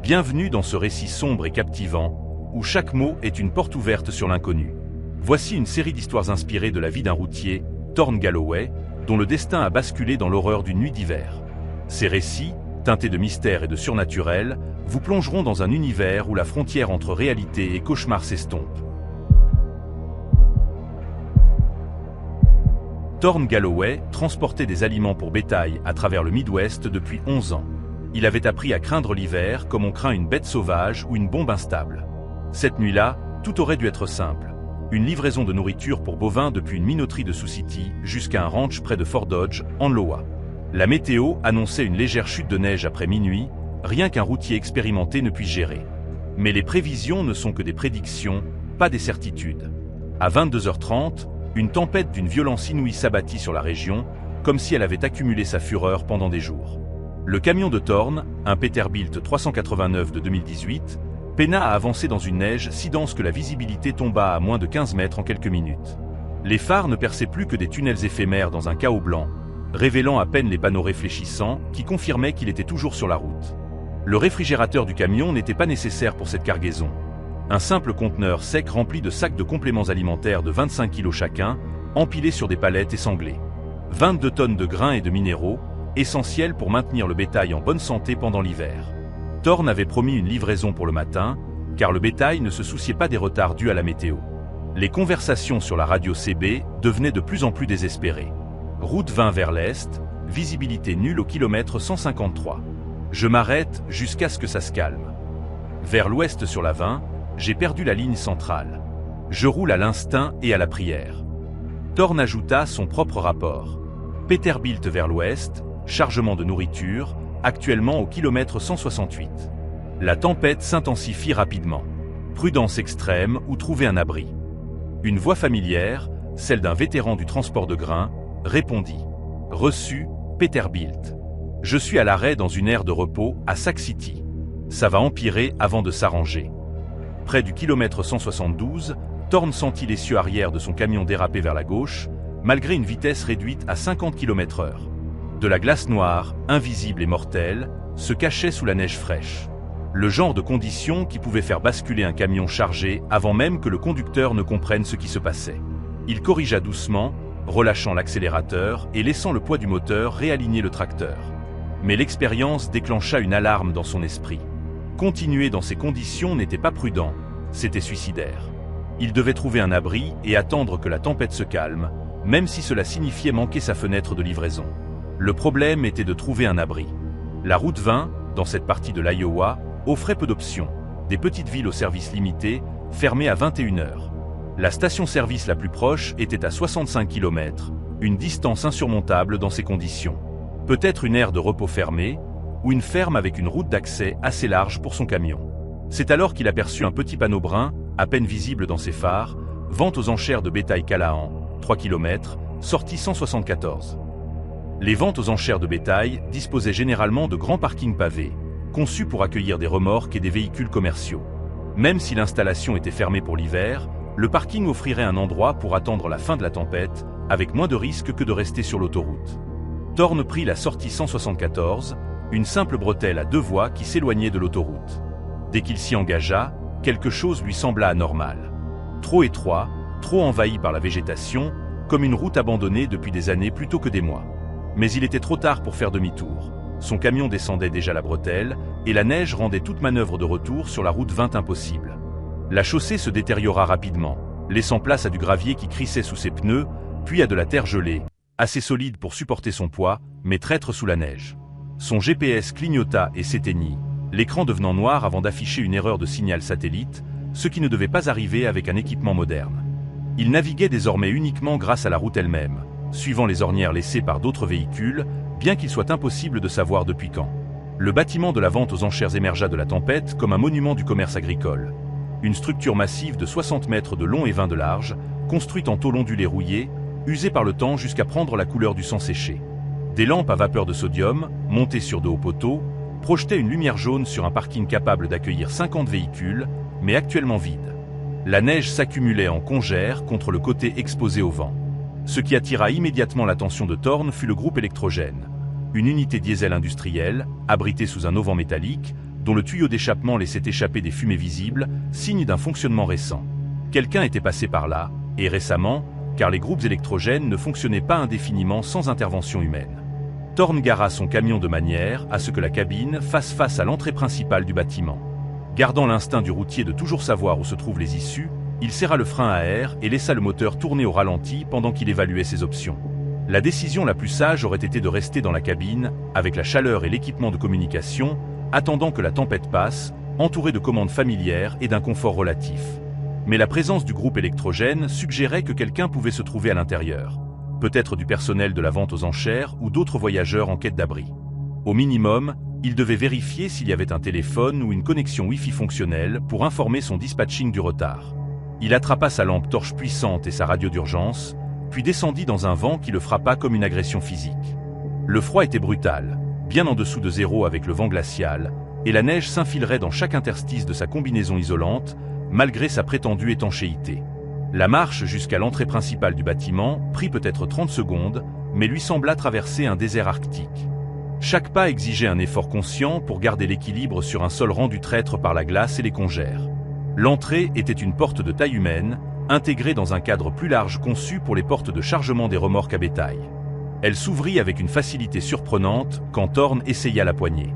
Bienvenue dans ce récit sombre et captivant, où chaque mot est une porte ouverte sur l'inconnu. Voici une série d'histoires inspirées de la vie d'un routier, Thorne Galloway, dont le destin a basculé dans l'horreur d'une nuit d'hiver. Ces récits, teintés de mystère et de surnaturel, vous plongeront dans un univers où la frontière entre réalité et cauchemar s'estompe. Thorne Galloway transportait des aliments pour bétail à travers le Midwest depuis 11 ans. Il avait appris à craindre l'hiver comme on craint une bête sauvage ou une bombe instable. Cette nuit-là, tout aurait dû être simple. Une livraison de nourriture pour bovins depuis une minoterie de Sioux City jusqu'à un ranch près de Fort Dodge, en Iowa. La météo annonçait une légère chute de neige après minuit, rien qu'un routier expérimenté ne puisse gérer. Mais les prévisions ne sont que des prédictions, pas des certitudes. À 22h30, une tempête d'une violence inouïe s'abattit sur la région, comme si elle avait accumulé sa fureur pendant des jours. Le camion de Thorne, un Peterbilt 389 de 2018, peina à avancer dans une neige si dense que la visibilité tomba à moins de 15 mètres en quelques minutes. Les phares ne perçaient plus que des tunnels éphémères dans un chaos blanc, révélant à peine les panneaux réfléchissants qui confirmaient qu'il était toujours sur la route. Le réfrigérateur du camion n'était pas nécessaire pour cette cargaison. Un simple conteneur sec rempli de sacs de compléments alimentaires de 25 kg chacun, empilés sur des palettes et sanglés. 22 tonnes de grains et de minéraux, essentiels pour maintenir le bétail en bonne santé pendant l'hiver. Thorne avait promis une livraison pour le matin, car le bétail ne se souciait pas des retards dus à la météo. Les conversations sur la radio CB devenaient de plus en plus désespérées. Route 20 vers l'est, visibilité nulle au kilomètre 153. Je m'arrête jusqu'à ce que ça se calme. Vers l'ouest sur la 20, j'ai perdu la ligne centrale. Je roule à l'instinct et à la prière. Thorne ajouta son propre rapport. Peterbilt vers l'ouest, chargement de nourriture, actuellement au kilomètre 168. La tempête s'intensifie rapidement. Prudence extrême ou trouver un abri. Une voix familière, celle d'un vétéran du transport de grains, répondit. Reçu, Peterbilt. Je suis à l'arrêt dans une aire de repos à Sac City. Ça va empirer avant de s'arranger. Près du kilomètre 172, Thorne sentit l'essieu arrière de son camion déraper vers la gauche, malgré une vitesse réduite à 50 km/h. De la glace noire, invisible et mortelle, se cachait sous la neige fraîche. Le genre de conditions qui pouvait faire basculer un camion chargé avant même que le conducteur ne comprenne ce qui se passait. Il corrigea doucement, relâchant l'accélérateur et laissant le poids du moteur réaligner le tracteur. Mais l'expérience déclencha une alarme dans son esprit. Continuer dans ces conditions n'était pas prudent, c'était suicidaire. Il devait trouver un abri et attendre que la tempête se calme, même si cela signifiait manquer sa fenêtre de livraison. Le problème était de trouver un abri. La route 20, dans cette partie de l'Iowa, offrait peu d'options. Des petites villes au service limité, fermées à 21h. La station-service la plus proche était à 65 km, une distance insurmontable dans ces conditions. Peut-être une aire de repos fermée, ou une ferme avec une route d'accès assez large pour son camion. C'est alors qu'il aperçut un petit panneau brun, à peine visible dans ses phares, vente aux enchères de bétail Callahan, 3 km, sortie 174. Les ventes aux enchères de bétail disposaient généralement de grands parkings pavés, conçus pour accueillir des remorques et des véhicules commerciaux. Même si l'installation était fermée pour l'hiver, le parking offrirait un endroit pour attendre la fin de la tempête, avec moins de risques que de rester sur l'autoroute. Thorne prit la sortie 174, une simple bretelle à 2 voies qui s'éloignait de l'autoroute. Dès qu'il s'y engagea, quelque chose lui sembla anormal. Trop étroit, trop envahi par la végétation, comme une route abandonnée depuis des années plutôt que des mois. Mais il était trop tard pour faire demi-tour. Son camion descendait déjà la bretelle, et la neige rendait toute manœuvre de retour sur la route 20 impossible. La chaussée se détériora rapidement, laissant place à du gravier qui crissait sous ses pneus, puis à de la terre gelée, assez solide pour supporter son poids, mais traître sous la neige. Son GPS clignota et s'éteignit, l'écran devenant noir avant d'afficher une erreur de signal satellite, ce qui ne devait pas arriver avec un équipement moderne. Il naviguait désormais uniquement grâce à la route elle-même, suivant les ornières laissées par d'autres véhicules, bien qu'il soit impossible de savoir depuis quand. Le bâtiment de la vente aux enchères émergea de la tempête comme un monument du commerce agricole. Une structure massive de 60 mètres de long et 20 de large, construite en tôle ondulée rouillée, usée par le temps jusqu'à prendre la couleur du sang séché. Des lampes à vapeur de sodium, montées sur de hauts poteaux, projetaient une lumière jaune sur un parking capable d'accueillir 50 véhicules, mais actuellement vide. La neige s'accumulait en congère contre le côté exposé au vent. Ce qui attira immédiatement l'attention de Thorne fut le groupe électrogène. Une unité diesel industrielle, abritée sous un auvent métallique, dont le tuyau d'échappement laissait échapper des fumées visibles, signe d'un fonctionnement récent. Quelqu'un était passé par là, et récemment, car les groupes électrogènes ne fonctionnaient pas indéfiniment sans intervention humaine. Thorn gara son camion de manière à ce que la cabine fasse face à l'entrée principale du bâtiment. Gardant l'instinct du routier de toujours savoir où se trouvent les issues, il serra le frein à air et laissa le moteur tourner au ralenti pendant qu'il évaluait ses options. La décision la plus sage aurait été de rester dans la cabine, avec la chaleur et l'équipement de communication, attendant que la tempête passe, entouré de commandes familières et d'un confort relatif. Mais la présence du groupe électrogène suggérait que quelqu'un pouvait se trouver à l'intérieur. Peut-être du personnel de la vente aux enchères ou d'autres voyageurs en quête d'abri. Au minimum, il devait vérifier s'il y avait un téléphone ou une connexion Wi-Fi fonctionnelle pour informer son dispatching du retard. Il attrapa sa lampe torche puissante et sa radio d'urgence, puis descendit dans un vent qui le frappa comme une agression physique. Le froid était brutal, bien en dessous de zéro avec le vent glacial, et la neige s'infilerait dans chaque interstice de sa combinaison isolante, malgré sa prétendue étanchéité. La marche jusqu'à l'entrée principale du bâtiment prit peut-être 30 secondes, mais lui sembla traverser un désert arctique. Chaque pas exigeait un effort conscient pour garder l'équilibre sur un sol rendu traître par la glace et les congères. L'entrée était une porte de taille humaine, intégrée dans un cadre plus large conçu pour les portes de chargement des remorques à bétail. Elle s'ouvrit avec une facilité surprenante quand Thorn essaya la poignée.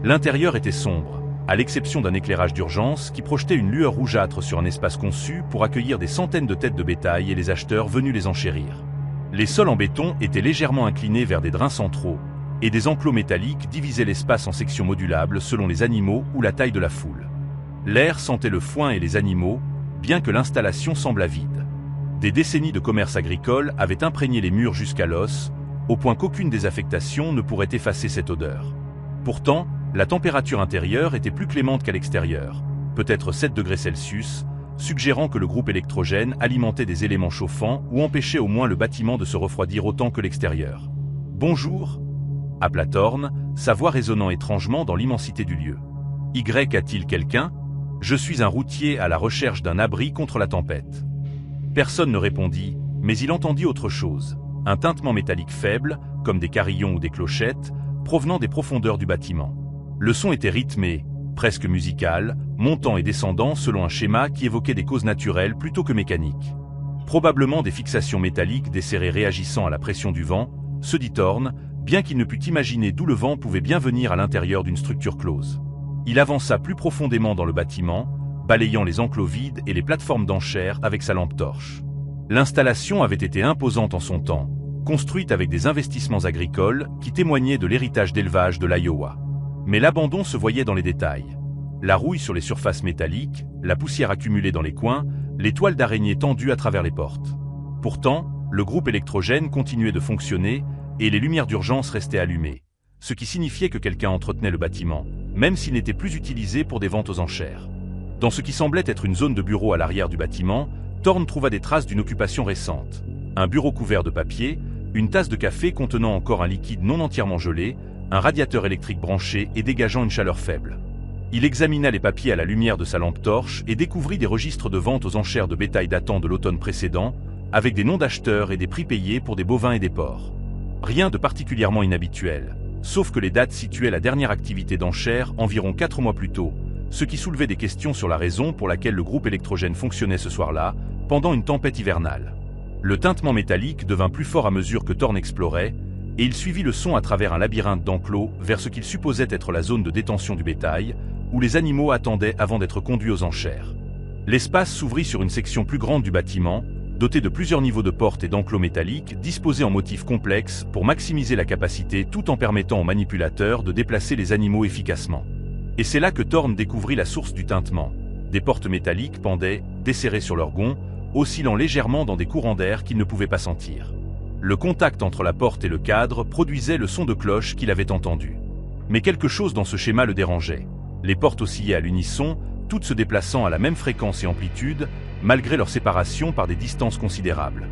L'intérieur était sombre, à l'exception d'un éclairage d'urgence qui projetait une lueur rougeâtre sur un espace conçu pour accueillir des centaines de têtes de bétail et les acheteurs venus les enchérir. Les sols en béton étaient légèrement inclinés vers des drains centraux, et des enclos métalliques divisaient l'espace en sections modulables selon les animaux ou la taille de la foule. L'air sentait le foin et les animaux, bien que l'installation semblât vide. Des décennies de commerce agricole avaient imprégné les murs jusqu'à l'os, au point qu'aucune désaffectation ne pourrait effacer cette odeur. Pourtant, la température intérieure était plus clémente qu'à l'extérieur, peut-être 7 degrés Celsius, suggérant que le groupe électrogène alimentait des éléments chauffants ou empêchait au moins le bâtiment de se refroidir autant que l'extérieur. « Bonjour » appela Thorn, sa voix résonnant étrangement dans l'immensité du lieu. « Y a-t-il quelqu'un ? Je suis un routier à la recherche d'un abri contre la tempête. » Personne ne répondit, mais il entendit autre chose, un tintement métallique faible, comme des carillons ou des clochettes, provenant des profondeurs du bâtiment. Le son était rythmé, presque musical, montant et descendant selon un schéma qui évoquait des causes naturelles plutôt que mécaniques. Probablement des fixations métalliques desserrées réagissant à la pression du vent, se dit Thorn, bien qu'il ne pût imaginer d'où le vent pouvait bien venir à l'intérieur d'une structure close. Il avança plus profondément dans le bâtiment, balayant les enclos vides et les plateformes d'enchères avec sa lampe torche. L'installation avait été imposante en son temps, construite avec des investissements agricoles qui témoignaient de l'héritage d'élevage de l'Iowa. Mais l'abandon se voyait dans les détails. La rouille sur les surfaces métalliques, la poussière accumulée dans les coins, les toiles d'araignée tendues à travers les portes. Pourtant, le groupe électrogène continuait de fonctionner et les lumières d'urgence restaient allumées, ce qui signifiait que quelqu'un entretenait le bâtiment, même s'il n'était plus utilisé pour des ventes aux enchères. Dans ce qui semblait être une zone de bureau à l'arrière du bâtiment, Thorn trouva des traces d'une occupation récente. Un bureau couvert de papier, une tasse de café contenant encore un liquide non entièrement gelé, un radiateur électrique branché et dégageant une chaleur faible. Il examina les papiers à la lumière de sa lampe torche et découvrit des registres de vente aux enchères de bétail datant de l'automne précédent, avec des noms d'acheteurs et des prix payés pour des bovins et des porcs. Rien de particulièrement inhabituel, sauf que les dates situaient la dernière activité d'enchères environ 4 mois plus tôt, ce qui soulevait des questions sur la raison pour laquelle le groupe électrogène fonctionnait ce soir-là, pendant une tempête hivernale. Le tintement métallique devint plus fort à mesure que Thorn explorait, et il suivit le son à travers un labyrinthe d'enclos vers ce qu'il supposait être la zone de détention du bétail, où les animaux attendaient avant d'être conduits aux enchères. L'espace s'ouvrit sur une section plus grande du bâtiment, dotée de plusieurs niveaux de portes et d'enclos métalliques disposés en motifs complexes pour maximiser la capacité tout en permettant aux manipulateurs de déplacer les animaux efficacement. Et c'est là que Thorn découvrit la source du tintement. Des portes métalliques pendaient, desserrées sur leurs gonds, oscillant légèrement dans des courants d'air qu'il ne pouvait pas sentir. Le contact entre la porte et le cadre produisait le son de cloche qu'il avait entendu. Mais quelque chose dans ce schéma le dérangeait. Les portes oscillaient à l'unisson, toutes se déplaçant à la même fréquence et amplitude, malgré leur séparation par des distances considérables.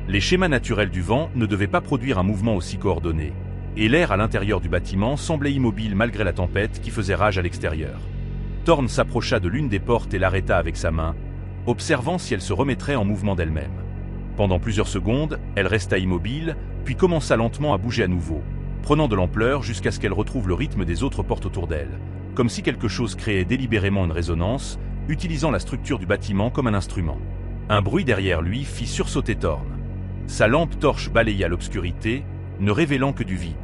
Les schémas naturels du vent ne devaient pas produire un mouvement aussi coordonné, et l'air à l'intérieur du bâtiment semblait immobile malgré la tempête qui faisait rage à l'extérieur. Thorn s'approcha de l'une des portes et l'arrêta avec sa main, observant si elle se remettrait en mouvement d'elle-même. Pendant plusieurs secondes, elle resta immobile, puis commença lentement à bouger à nouveau, prenant de l'ampleur jusqu'à ce qu'elle retrouve le rythme des autres portes autour d'elle, comme si quelque chose créait délibérément une résonance, utilisant la structure du bâtiment comme un instrument. Un bruit derrière lui fit sursauter Thorn. Sa lampe torche balaya l'obscurité, ne révélant que du vide.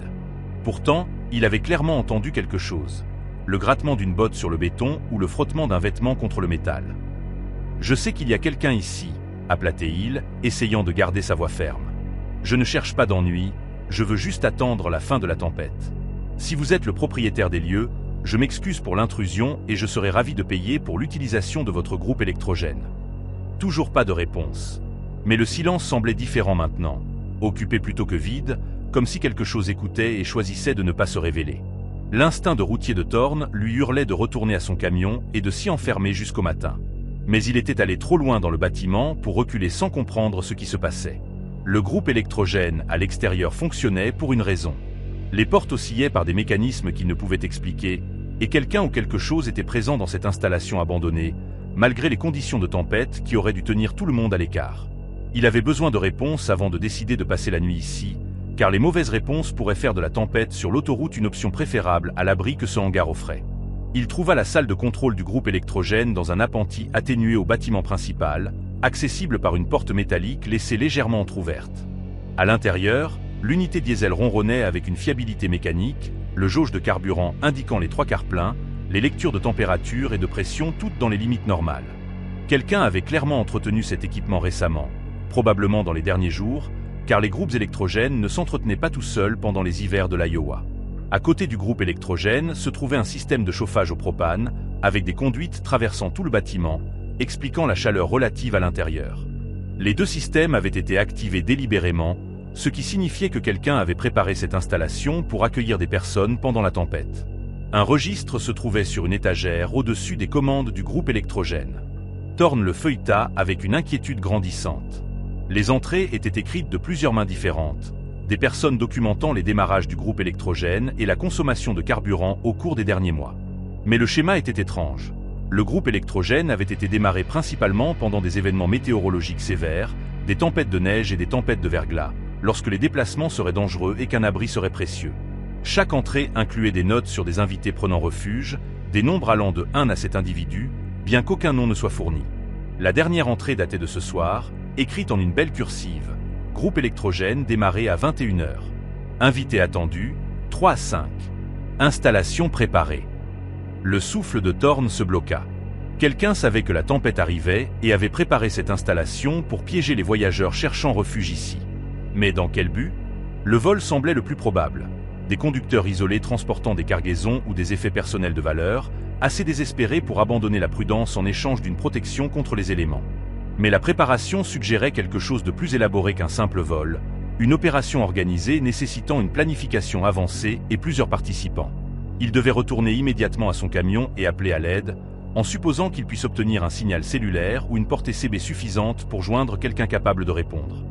Pourtant, il avait clairement entendu quelque chose. Le grattement d'une botte sur le béton ou le frottement d'un vêtement contre le métal. « Je sais qu'il y a quelqu'un ici », appela-t-il, essayant de garder sa voix ferme. « Je ne cherche pas d'ennui, je veux juste attendre la fin de la tempête. Si vous êtes le propriétaire des lieux, je m'excuse pour l'intrusion et je serai ravi de payer pour l'utilisation de votre groupe électrogène. » Toujours pas de réponse. Mais le silence semblait différent maintenant, occupé plutôt que vide, comme si quelque chose écoutait et choisissait de ne pas se révéler. L'instinct de routier de Thorn lui hurlait de retourner à son camion et de s'y enfermer jusqu'au matin. Mais il était allé trop loin dans le bâtiment pour reculer sans comprendre ce qui se passait. Le groupe électrogène à l'extérieur fonctionnait pour une raison. Les portes oscillaient par des mécanismes qu'il ne pouvait expliquer, et quelqu'un ou quelque chose était présent dans cette installation abandonnée, malgré les conditions de tempête qui auraient dû tenir tout le monde à l'écart. Il avait besoin de réponses avant de décider de passer la nuit ici, car les mauvaises réponses pourraient faire de la tempête sur l'autoroute une option préférable à l'abri que ce hangar offrait. Il trouva la salle de contrôle du groupe électrogène dans un appentis atténué au bâtiment principal, accessible par une porte métallique laissée légèrement entrouverte. À l'intérieur, l'unité diesel ronronnait avec une fiabilité mécanique, le jauge de carburant indiquant les 3/4 pleins, les lectures de température et de pression toutes dans les limites normales. Quelqu'un avait clairement entretenu cet équipement récemment, probablement dans les derniers jours, car les groupes électrogènes ne s'entretenaient pas tout seuls pendant les hivers de l'Iowa. À côté du groupe électrogène se trouvait un système de chauffage au propane, avec des conduites traversant tout le bâtiment, expliquant la chaleur relative à l'intérieur. Les deux systèmes avaient été activés délibérément, ce qui signifiait que quelqu'un avait préparé cette installation pour accueillir des personnes pendant la tempête. Un registre se trouvait sur une étagère au-dessus des commandes du groupe électrogène. Thorn le feuilleta avec une inquiétude grandissante. Les entrées étaient écrites de plusieurs mains différentes, des personnes documentant les démarrages du groupe électrogène et la consommation de carburant au cours des derniers mois. Mais le schéma était étrange. Le groupe électrogène avait été démarré principalement pendant des événements météorologiques sévères, des tempêtes de neige et des tempêtes de verglas, lorsque les déplacements seraient dangereux et qu'un abri serait précieux. Chaque entrée incluait des notes sur des invités prenant refuge, des nombres allant de 1 à 7 individus, bien qu'aucun nom ne soit fourni. La dernière entrée datait de ce soir, écrite en une belle cursive. Groupe électrogène démarré à 21 h. Invité attendu, 3 à 5. Installation préparée. Le souffle de Thorn se bloqua. Quelqu'un savait que la tempête arrivait et avait préparé cette installation pour piéger les voyageurs cherchant refuge ici. Mais dans quel but? Le vol semblait le plus probable. Des conducteurs isolés transportant des cargaisons ou des effets personnels de valeur, assez désespérés pour abandonner la prudence en échange d'une protection contre les éléments. Mais la préparation suggérait quelque chose de plus élaboré qu'un simple vol, une opération organisée nécessitant une planification avancée et plusieurs participants. Il devait retourner immédiatement à son camion et appeler à l'aide, en supposant qu'il puisse obtenir un signal cellulaire ou une portée CB suffisante pour joindre quelqu'un capable de répondre.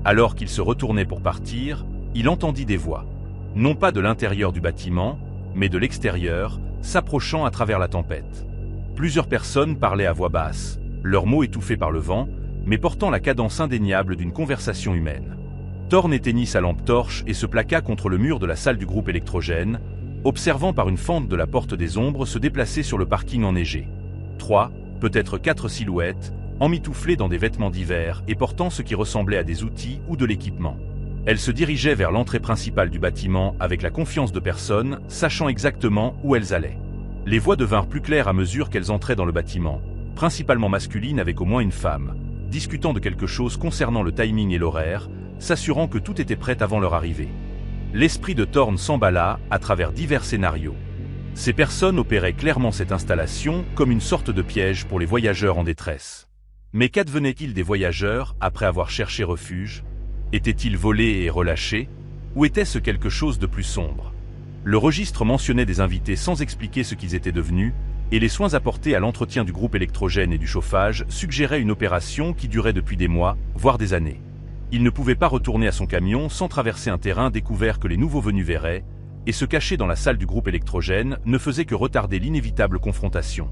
Alors qu'il se retournait pour partir, il entendit des voix. Non pas de l'intérieur du bâtiment, mais de l'extérieur, s'approchant à travers la tempête. Plusieurs personnes parlaient à voix basse, leurs mots étouffés par le vent, mais portant la cadence indéniable d'une conversation humaine. Thorn éteignit sa lampe torche et se plaqua contre le mur de la salle du groupe électrogène, observant par une fente de la porte des ombres se déplacer sur le parking enneigé. 3, peut-être 4 silhouettes, emmitouflées dans des vêtements d'hiver et portant ce qui ressemblait à des outils ou de l'équipement. Elles se dirigeaient vers l'entrée principale du bâtiment avec la confiance de personnes, sachant exactement où elles allaient. Les voix devinrent plus claires à mesure qu'elles entraient dans le bâtiment, principalement masculines avec au moins une femme, discutant de quelque chose concernant le timing et l'horaire, s'assurant que tout était prêt avant leur arrivée. L'esprit de Thorn s'emballa à travers divers scénarios. Ces personnes opéraient clairement cette installation comme une sorte de piège pour les voyageurs en détresse. Mais qu'advenait-il des voyageurs après avoir cherché refuge? Étaient-ils volés et relâchés? Ou était-ce quelque chose de plus sombre? Le registre mentionnait des invités sans expliquer ce qu'ils étaient devenus, et les soins apportés à l'entretien du groupe électrogène et du chauffage suggéraient une opération qui durait depuis des mois, voire des années. Il ne pouvait pas retourner à son camion sans traverser un terrain découvert que les nouveaux venus verraient, et se cacher dans la salle du groupe électrogène ne faisait que retarder l'inévitable confrontation.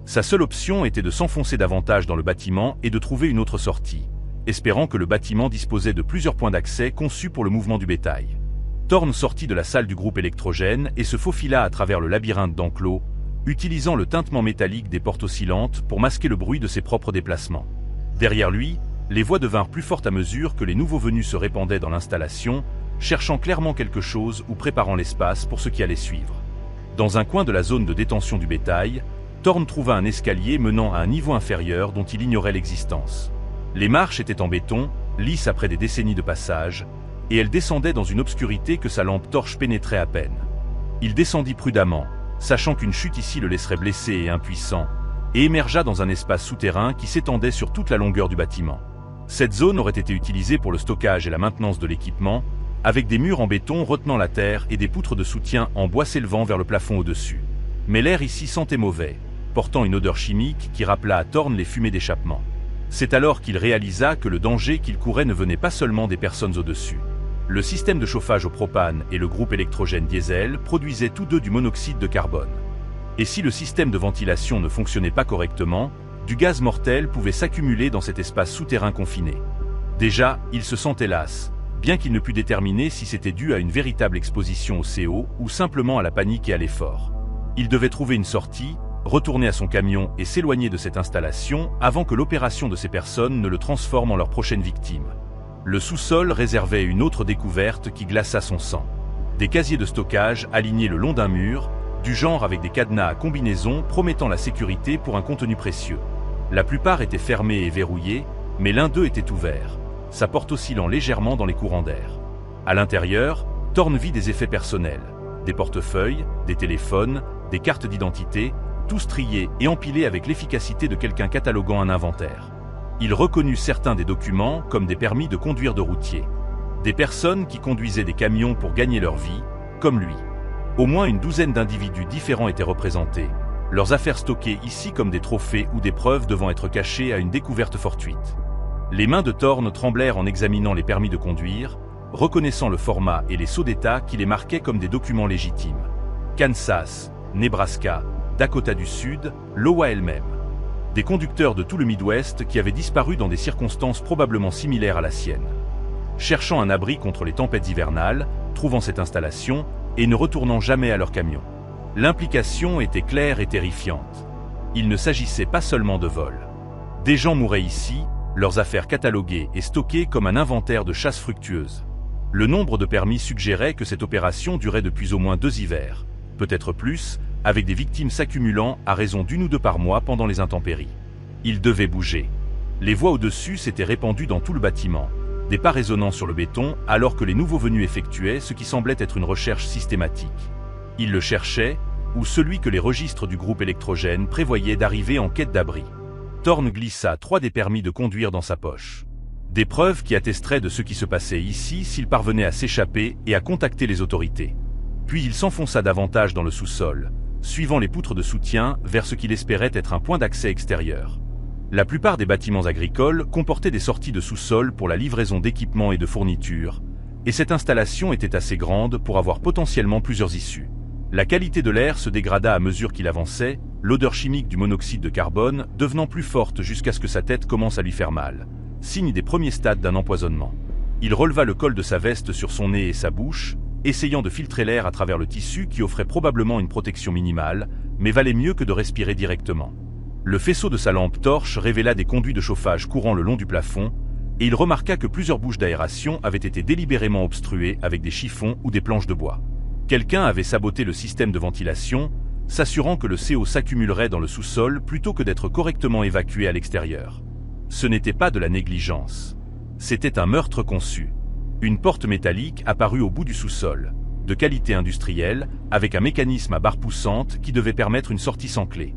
Sa seule option était de s'enfoncer davantage dans le bâtiment et de trouver une autre sortie, espérant que le bâtiment disposait de plusieurs points d'accès conçus pour le mouvement du bétail. Thorn sortit de la salle du groupe électrogène et se faufila à travers le labyrinthe d'enclos, utilisant le tintement métallique des portes oscillantes pour masquer le bruit de ses propres déplacements. Derrière lui, les voix devinrent plus fortes à mesure que les nouveaux venus se répandaient dans l'installation, cherchant clairement quelque chose ou préparant l'espace pour ce qui allait suivre. Dans un coin de la zone de détention du bétail, Thorn trouva un escalier menant à un niveau inférieur dont il ignorait l'existence. Les marches étaient en béton, lisses après des décennies de passage, et elles descendaient dans une obscurité que sa lampe torche pénétrait à peine. Il descendit prudemment, sachant qu'une chute ici le laisserait blessé et impuissant, et émergea dans un espace souterrain qui s'étendait sur toute la longueur du bâtiment. Cette zone aurait été utilisée pour le stockage et la maintenance de l'équipement, avec des murs en béton retenant la terre et des poutres de soutien en bois s'élevant vers le plafond au-dessus. Mais l'air ici sentait mauvais, portant une odeur chimique qui rappela à Thorn les fumées d'échappement. C'est alors qu'il réalisa que le danger qu'il courait ne venait pas seulement des personnes au-dessus. Le système de chauffage au propane et le groupe électrogène diesel produisaient tous deux du monoxyde de carbone. Et si le système de ventilation ne fonctionnait pas correctement, du gaz mortel pouvait s'accumuler dans cet espace souterrain confiné. Déjà, il se sentait las, bien qu'il ne pût déterminer si c'était dû à une véritable exposition au CO ou simplement à la panique et à l'effort. Il devait trouver une sortie, retourner à son camion et s'éloigner de cette installation avant que l'opération de ces personnes ne le transforme en leur prochaine victime. Le sous-sol réservait une autre découverte qui glaça son sang. Des casiers de stockage alignés le long d'un mur, du genre avec des cadenas à combinaison promettant la sécurité pour un contenu précieux. La plupart étaient fermés et verrouillés, mais l'un d'eux était ouvert, sa porte oscillant légèrement dans les courants d'air. À l'intérieur, Thorn vit des effets personnels, des portefeuilles, des téléphones, des cartes d'identité, tous triés et empilés avec l'efficacité de quelqu'un cataloguant un inventaire. Il reconnut certains des documents comme des permis de conduire de routiers. Des personnes qui conduisaient des camions pour gagner leur vie, comme lui. Au moins une douzaine d'individus différents étaient représentés, leurs affaires stockées ici comme des trophées ou des preuves devant être cachées à une découverte fortuite. Les mains de Thorn tremblèrent en examinant les permis de conduire, reconnaissant le format et les sceaux d'État qui les marquaient comme des documents légitimes. Kansas, Nebraska, Dakota du Sud, l'Iowa elle-même. Des conducteurs de tout le Midwest qui avaient disparu dans des circonstances probablement similaires à la sienne. Cherchant un abri contre les tempêtes hivernales, trouvant cette installation et ne retournant jamais à leur camion. L'implication était claire et terrifiante. Il ne s'agissait pas seulement de vol. Des gens mouraient ici, leurs affaires cataloguées et stockées comme un inventaire de chasse fructueuse. Le nombre de permis suggérait que cette opération durait depuis au moins 2 hivers, peut-être plus, avec des victimes s'accumulant à raison d'1 ou 2 par mois pendant les intempéries. Il devait bouger. Les voix au-dessus s'étaient répandues dans tout le bâtiment, des pas résonnants sur le béton alors que les nouveaux venus effectuaient ce qui semblait être une recherche systématique. Ils le cherchaient, ou celui que les registres du groupe électrogène prévoyaient d'arriver en quête d'abri. Thorn glissa 3 des permis de conduire dans sa poche. Des preuves qui attesteraient de ce qui se passait ici s'il parvenait à s'échapper et à contacter les autorités. Puis il s'enfonça davantage dans le sous-sol, suivant les poutres de soutien vers ce qu'il espérait être un point d'accès extérieur. La plupart des bâtiments agricoles comportaient des sorties de sous-sol pour la livraison d'équipements et de fournitures, et cette installation était assez grande pour avoir potentiellement plusieurs issues. La qualité de l'air se dégrada à mesure qu'il avançait, l'odeur chimique du monoxyde de carbone devenant plus forte jusqu'à ce que sa tête commence à lui faire mal, signe des premiers stades d'un empoisonnement. Il releva le col de sa veste sur son nez et sa bouche, essayant de filtrer l'air à travers le tissu qui offrait probablement une protection minimale, mais valait mieux que de respirer directement. Le faisceau de sa lampe torche révéla des conduits de chauffage courant le long du plafond, et il remarqua que plusieurs bouches d'aération avaient été délibérément obstruées avec des chiffons ou des planches de bois. Quelqu'un avait saboté le système de ventilation, s'assurant que le CO s'accumulerait dans le sous-sol plutôt que d'être correctement évacué à l'extérieur. Ce n'était pas de la négligence. C'était un meurtre conçu. Une porte métallique apparut au bout du sous-sol, de qualité industrielle, avec un mécanisme à barre poussante qui devait permettre une sortie sans clé.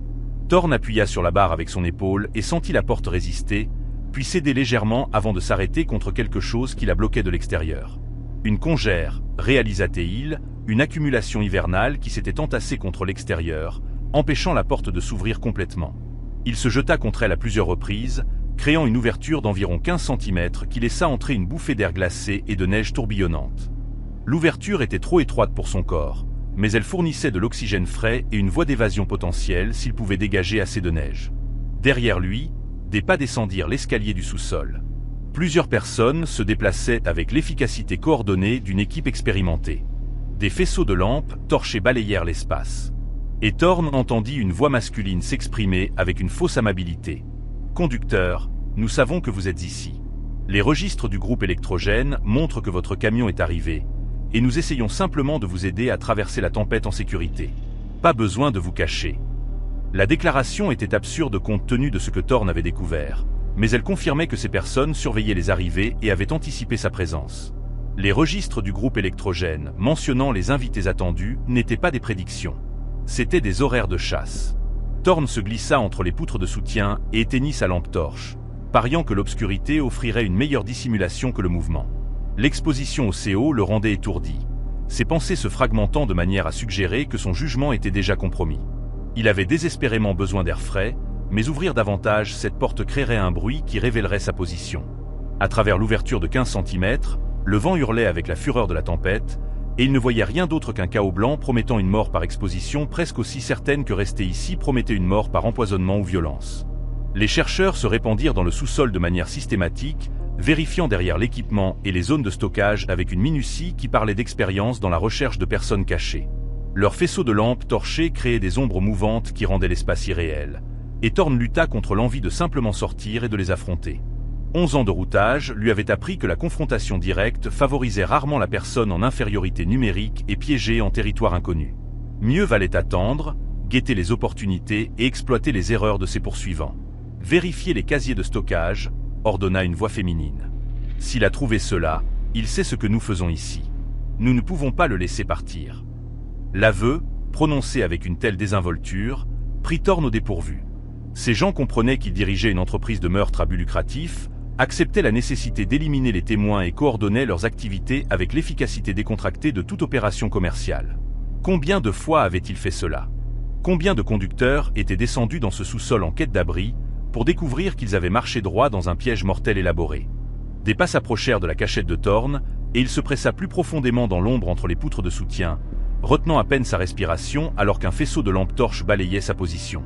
Thorn appuya sur la barre avec son épaule et sentit la porte résister, puis céder légèrement avant de s'arrêter contre quelque chose qui la bloquait de l'extérieur. Une congère, réalisa-t-il, une accumulation hivernale qui s'était entassée contre l'extérieur, empêchant la porte de s'ouvrir complètement. Il se jeta contre elle à plusieurs reprises, créant une ouverture d'environ 15 cm qui laissa entrer une bouffée d'air glacé et de neige tourbillonnante. L'ouverture était trop étroite pour son corps, mais elle fournissait de l'oxygène frais et une voie d'évasion potentielle s'il pouvait dégager assez de neige. Derrière lui, des pas descendirent l'escalier du sous-sol. Plusieurs personnes se déplaçaient avec l'efficacité coordonnée d'une équipe expérimentée. Des faisceaux de lampes torchés balayèrent l'espace. Et Thorn entendit une voix masculine s'exprimer avec une fausse amabilité. « Conducteur, nous savons que vous êtes ici. Les registres du groupe électrogène montrent que votre camion est arrivé, et nous essayons simplement de vous aider à traverser la tempête en sécurité. Pas besoin de vous cacher. » La déclaration était absurde compte tenu de ce que Thorn avait découvert, mais elle confirmait que ces personnes surveillaient les arrivées et avaient anticipé sa présence. Les registres du groupe électrogène mentionnant les invités attendus n'étaient pas des prédictions. C'étaient des horaires de chasse. Thorn se glissa entre les poutres de soutien et éteignit sa lampe torche, pariant que l'obscurité offrirait une meilleure dissimulation que le mouvement. L'exposition au CO le rendait étourdi, ses pensées se fragmentant de manière à suggérer que son jugement était déjà compromis. Il avait désespérément besoin d'air frais, mais ouvrir davantage cette porte créerait un bruit qui révélerait sa position. À travers l'ouverture de 15 cm, le vent hurlait avec la fureur de la tempête, et il ne voyait rien d'autre qu'un chaos blanc promettant une mort par exposition presque aussi certaine que rester ici promettait une mort par empoisonnement ou violence. Les chercheurs se répandirent dans le sous-sol de manière systématique, vérifiant derrière l'équipement et les zones de stockage avec une minutie qui parlait d'expérience dans la recherche de personnes cachées. Leurs faisceaux de lampes torchées créaient des ombres mouvantes qui rendaient l'espace irréel, et Thorn lutta contre l'envie de simplement sortir et de les affronter. 11 ans de routage lui avaient appris que la confrontation directe favorisait rarement la personne en infériorité numérique et piégée en territoire inconnu. Mieux valait attendre, guetter les opportunités et exploiter les erreurs de ses poursuivants. « Vérifiez les casiers de stockage », ordonna une voix féminine. « S'il a trouvé cela, il sait ce que nous faisons ici. Nous ne pouvons pas le laisser partir. » L'aveu, prononcé avec une telle désinvolture, prit Thorn au dépourvu. Ces gens comprenaient qu'il dirigeait une entreprise de meurtre à but lucratif, acceptaient la nécessité d'éliminer les témoins et coordonnaient leurs activités avec l'efficacité décontractée de toute opération commerciale. Combien de fois avait-il fait cela? Combien de conducteurs étaient descendus dans ce sous-sol en quête d'abri pour découvrir qu'ils avaient marché droit dans un piège mortel élaboré? Des pas s'approchèrent de la cachette de Thorn, et il se pressa plus profondément dans l'ombre entre les poutres de soutien, retenant à peine sa respiration alors qu'un faisceau de lampe torche balayait sa position.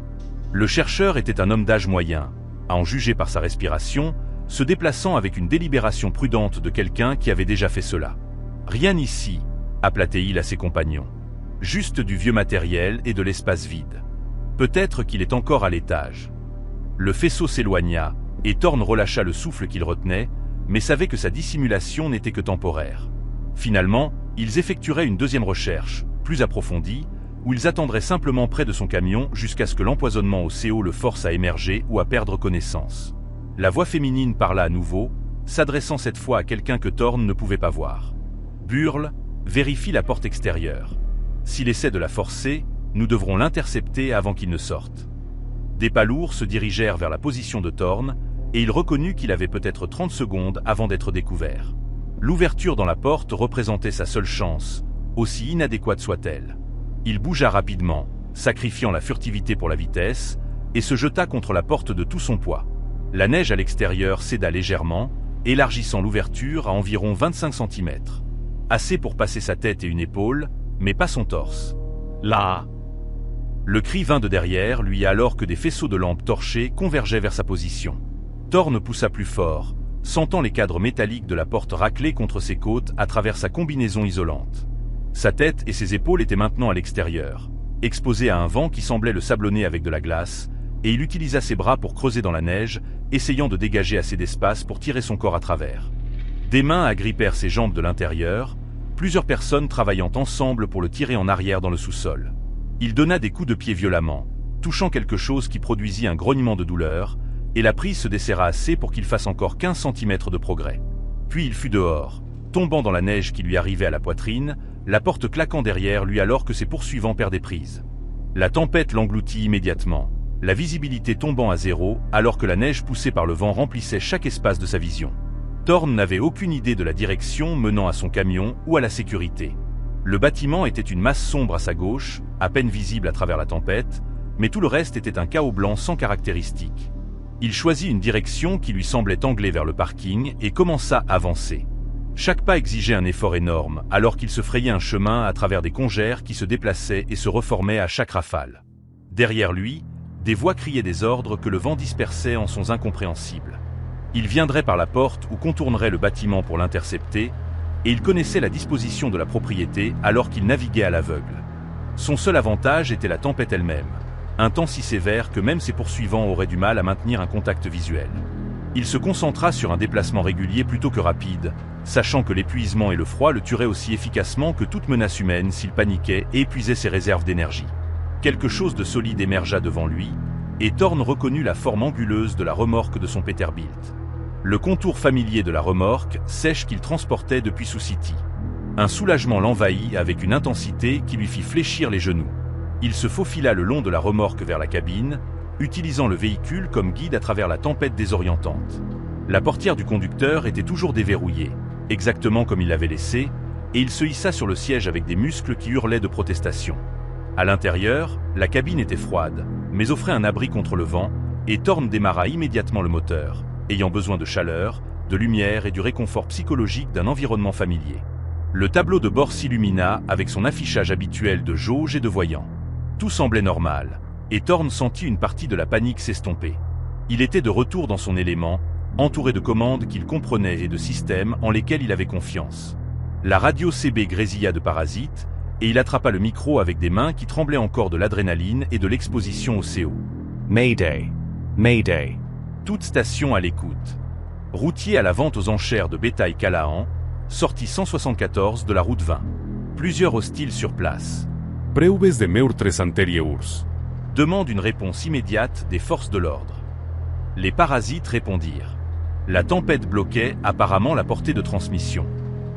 Le chercheur était un homme d'âge moyen, à en juger par sa respiration, se déplaçant avec une délibération prudente de quelqu'un qui avait déjà fait cela. « Rien ici », appelait-il à ses compagnons. « Juste du vieux matériel et de l'espace vide. Peut-être qu'il est encore à l'étage. » Le faisceau s'éloigna, et Thorn relâcha le souffle qu'il retenait, mais savait que sa dissimulation n'était que temporaire. Finalement, ils effectueraient une deuxième recherche, plus approfondie, où ils attendraient simplement près de son camion jusqu'à ce que l'empoisonnement au CO le force à émerger ou à perdre connaissance. La voix féminine parla à nouveau, s'adressant cette fois à quelqu'un que Thorn ne pouvait pas voir. « Burle, vérifie la porte extérieure. S'il essaie de la forcer, nous devrons l'intercepter avant qu'il ne sorte. » Des pas lourds se dirigèrent vers la position de Thorn, et il reconnut qu'il avait peut-être 30 secondes avant d'être découvert. L'ouverture dans la porte représentait sa seule chance, aussi inadéquate soit-elle. Il bougea rapidement, sacrifiant la furtivité pour la vitesse, et se jeta contre la porte de tout son poids. La neige à l'extérieur céda légèrement, élargissant l'ouverture à environ 25 cm. Assez pour passer sa tête et une épaule, mais pas son torse. « Là !» Le cri vint de derrière lui alors que des faisceaux de lampes torchées convergeaient vers sa position. Thorn poussa plus fort, sentant les cadres métalliques de la porte racler contre ses côtes à travers sa combinaison isolante. Sa tête et ses épaules étaient maintenant à l'extérieur, exposés à un vent qui semblait le sablonner avec de la glace, et il utilisa ses bras pour creuser dans la neige, essayant de dégager assez d'espace pour tirer son corps à travers. Des mains agrippèrent ses jambes de l'intérieur, plusieurs personnes travaillant ensemble pour le tirer en arrière dans le sous-sol. Il donna des coups de pied violemment, touchant quelque chose qui produisit un grognement de douleur, et la prise se desserra assez pour qu'il fasse encore 15 cm de progrès. Puis il fut dehors, tombant dans la neige qui lui arrivait à la poitrine, la porte claquant derrière lui alors que ses poursuivants perdaient prise. La tempête l'engloutit immédiatement, la visibilité tombant à zéro alors que la neige poussée par le vent remplissait chaque espace de sa vision. Thorn n'avait aucune idée de la direction menant à son camion ou à la sécurité. Le bâtiment était une masse sombre à sa gauche, à peine visible à travers la tempête, mais tout le reste était un chaos blanc sans caractéristiques. Il choisit une direction qui lui semblait anglée vers le parking et commença à avancer. Chaque pas exigeait un effort énorme, alors qu'il se frayait un chemin à travers des congères qui se déplaçaient et se reformaient à chaque rafale. Derrière lui, des voix criaient des ordres que le vent dispersait en sons incompréhensibles. Il viendrait par la porte ou contournerait le bâtiment pour l'intercepter, et il connaissait la disposition de la propriété alors qu'il naviguait à l'aveugle. Son seul avantage était la tempête elle-même. Un temps si sévère que même ses poursuivants auraient du mal à maintenir un contact visuel. Il se concentra sur un déplacement régulier plutôt que rapide, sachant que l'épuisement et le froid le tueraient aussi efficacement que toute menace humaine s'il paniquait et épuisait ses réserves d'énergie. Quelque chose de solide émergea devant lui, et Thorn reconnut la forme anguleuse de la remorque de son Peterbilt. Le contour familier de la remorque, sèche qu'il transportait depuis Sioux City. Un soulagement l'envahit avec une intensité qui lui fit fléchir les genoux. Il se faufila le long de la remorque vers la cabine, utilisant le véhicule comme guide à travers la tempête désorientante. La portière du conducteur était toujours déverrouillée, exactement comme il l'avait laissée, et il se hissa sur le siège avec des muscles qui hurlaient de protestation. À l'intérieur, la cabine était froide, mais offrait un abri contre le vent, et Thorn démarra immédiatement le moteur, ayant besoin de chaleur, de lumière et du réconfort psychologique d'un environnement familier. Le tableau de bord s'illumina avec son affichage habituel de jauge et de voyants. Tout semblait normal, et Thorn sentit une partie de la panique s'estomper. Il était de retour dans son élément, entouré de commandes qu'il comprenait et de systèmes en lesquels il avait confiance. La radio CB grésilla de parasites, et il attrapa le micro avec des mains qui tremblaient encore de l'adrénaline et de l'exposition au CO. Mayday. Mayday. Toute station à l'écoute. Routier à la vente aux enchères de bétail Callahan, sortie 174 de la route 20. Plusieurs hostiles sur place. Preuves de meurtres anteriors. Demande une réponse immédiate des forces de l'ordre. Les parasites répondirent. La tempête bloquait apparemment la portée de transmission.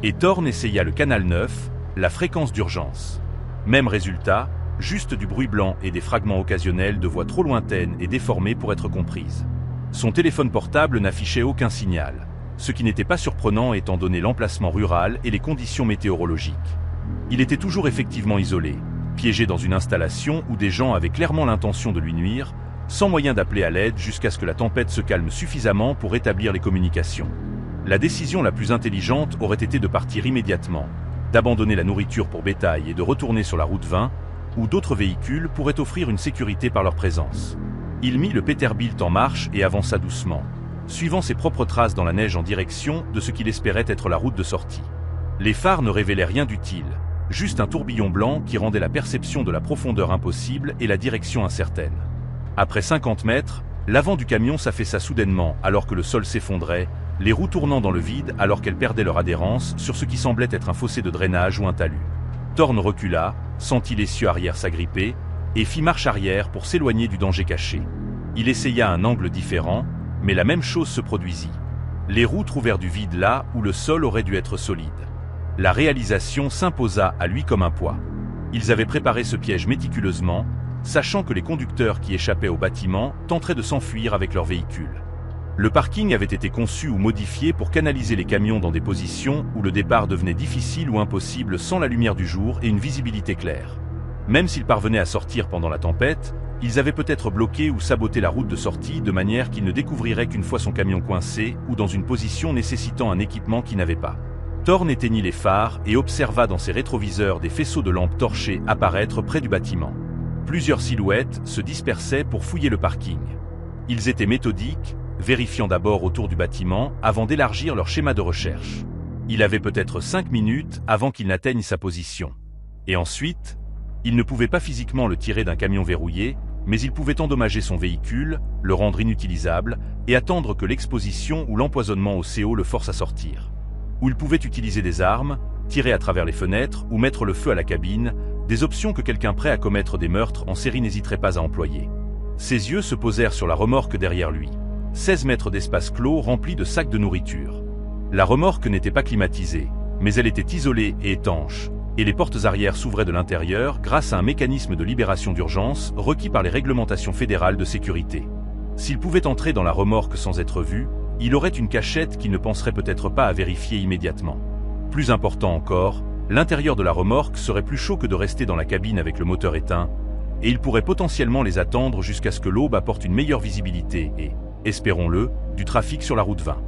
Et Thorn essaya le canal 9, la fréquence d'urgence. Même résultat, juste du bruit blanc et des fragments occasionnels de voix trop lointaines et déformées pour être comprises. Son téléphone portable n'affichait aucun signal, ce qui n'était pas surprenant étant donné l'emplacement rural et les conditions météorologiques. Il était toujours effectivement isolé, piégé dans une installation où des gens avaient clairement l'intention de lui nuire, sans moyen d'appeler à l'aide jusqu'à ce que la tempête se calme suffisamment pour rétablir les communications. La décision la plus intelligente aurait été de partir immédiatement, d'abandonner la nourriture pour bétail et de retourner sur la route 20, où d'autres véhicules pourraient offrir une sécurité par leur présence. Il mit le Peterbilt en marche et avança doucement, suivant ses propres traces dans la neige en direction de ce qu'il espérait être la route de sortie. Les phares ne révélaient rien d'utile, juste un tourbillon blanc qui rendait la perception de la profondeur impossible et la direction incertaine. Après 50 mètres, l'avant du camion s'affaissa soudainement alors que le sol s'effondrait, les roues tournant dans le vide alors qu'elles perdaient leur adhérence sur ce qui semblait être un fossé de drainage ou un talus. Thorn recula, sentit l'essieu arrière s'agripper, et fit marche arrière pour s'éloigner du danger caché. Il essaya un angle différent, mais la même chose se produisit. Les roues trouvèrent du vide là où le sol aurait dû être solide. La réalisation s'imposa à lui comme un poids. Ils avaient préparé ce piège méticuleusement, sachant que les conducteurs qui échappaient au bâtiment tenteraient de s'enfuir avec leur véhicule. Le parking avait été conçu ou modifié pour canaliser les camions dans des positions où le départ devenait difficile ou impossible sans la lumière du jour et une visibilité claire. Même s'ils parvenaient à sortir pendant la tempête, ils avaient peut-être bloqué ou saboté la route de sortie de manière qu'il ne découvrirait qu'une fois son camion coincé ou dans une position nécessitant un équipement qu'il n'avait pas. Thorn éteignit les phares et observa dans ses rétroviseurs des faisceaux de lampes torchées apparaître près du bâtiment. Plusieurs silhouettes se dispersaient pour fouiller le parking. Ils étaient méthodiques, vérifiant d'abord autour du bâtiment avant d'élargir leur schéma de recherche. Il avait peut-être 5 minutes avant qu'il n'atteigne sa position. Et ensuite, il ne pouvait pas physiquement le tirer d'un camion verrouillé, mais il pouvait endommager son véhicule, le rendre inutilisable, et attendre que l'exposition ou l'empoisonnement au CO le force à sortir. Ou il pouvait utiliser des armes, tirer à travers les fenêtres ou mettre le feu à la cabine, des options que quelqu'un prêt à commettre des meurtres en série n'hésiterait pas à employer. Ses yeux se posèrent sur la remorque derrière lui. 16 mètres d'espace clos rempli de sacs de nourriture. La remorque n'était pas climatisée, mais elle était isolée et étanche, et les portes arrière s'ouvraient de l'intérieur grâce à un mécanisme de libération d'urgence requis par les réglementations fédérales de sécurité. S'il pouvait entrer dans la remorque sans être vu, il aurait une cachette qu'il ne penserait peut-être pas à vérifier immédiatement. Plus important encore, l'intérieur de la remorque serait plus chaud que de rester dans la cabine avec le moteur éteint, et il pourrait potentiellement les attendre jusqu'à ce que l'aube apporte une meilleure visibilité et, espérons-le, du trafic sur la route 20.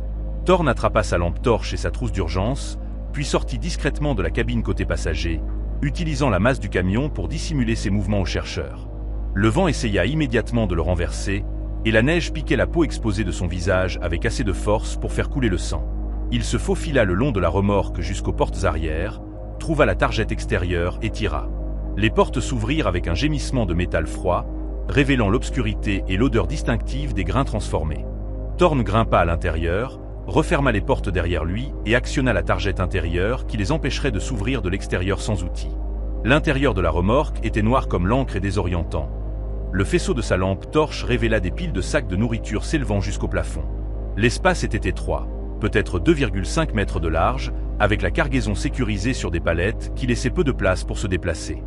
Thorn attrapa sa lampe torche et sa trousse d'urgence, puis sortit discrètement de la cabine côté passager, utilisant la masse du camion pour dissimuler ses mouvements aux chercheurs. Le vent essaya immédiatement de le renverser, et la neige piquait la peau exposée de son visage avec assez de force pour faire couler le sang. Il se faufila le long de la remorque jusqu'aux portes arrière, trouva la targette extérieure et tira. Les portes s'ouvrirent avec un gémissement de métal froid, révélant l'obscurité et l'odeur distinctive des grains transformés. Thorn grimpa à l'intérieur, referma les portes derrière lui et actionna la targette intérieure qui les empêcherait de s'ouvrir de l'extérieur sans outil. L'intérieur de la remorque était noir comme l'encre et désorientant. Le faisceau de sa lampe torche révéla des piles de sacs de nourriture s'élevant jusqu'au plafond. L'espace était étroit, peut-être 2,5 mètres de large, avec la cargaison sécurisée sur des palettes qui laissaient peu de place pour se déplacer.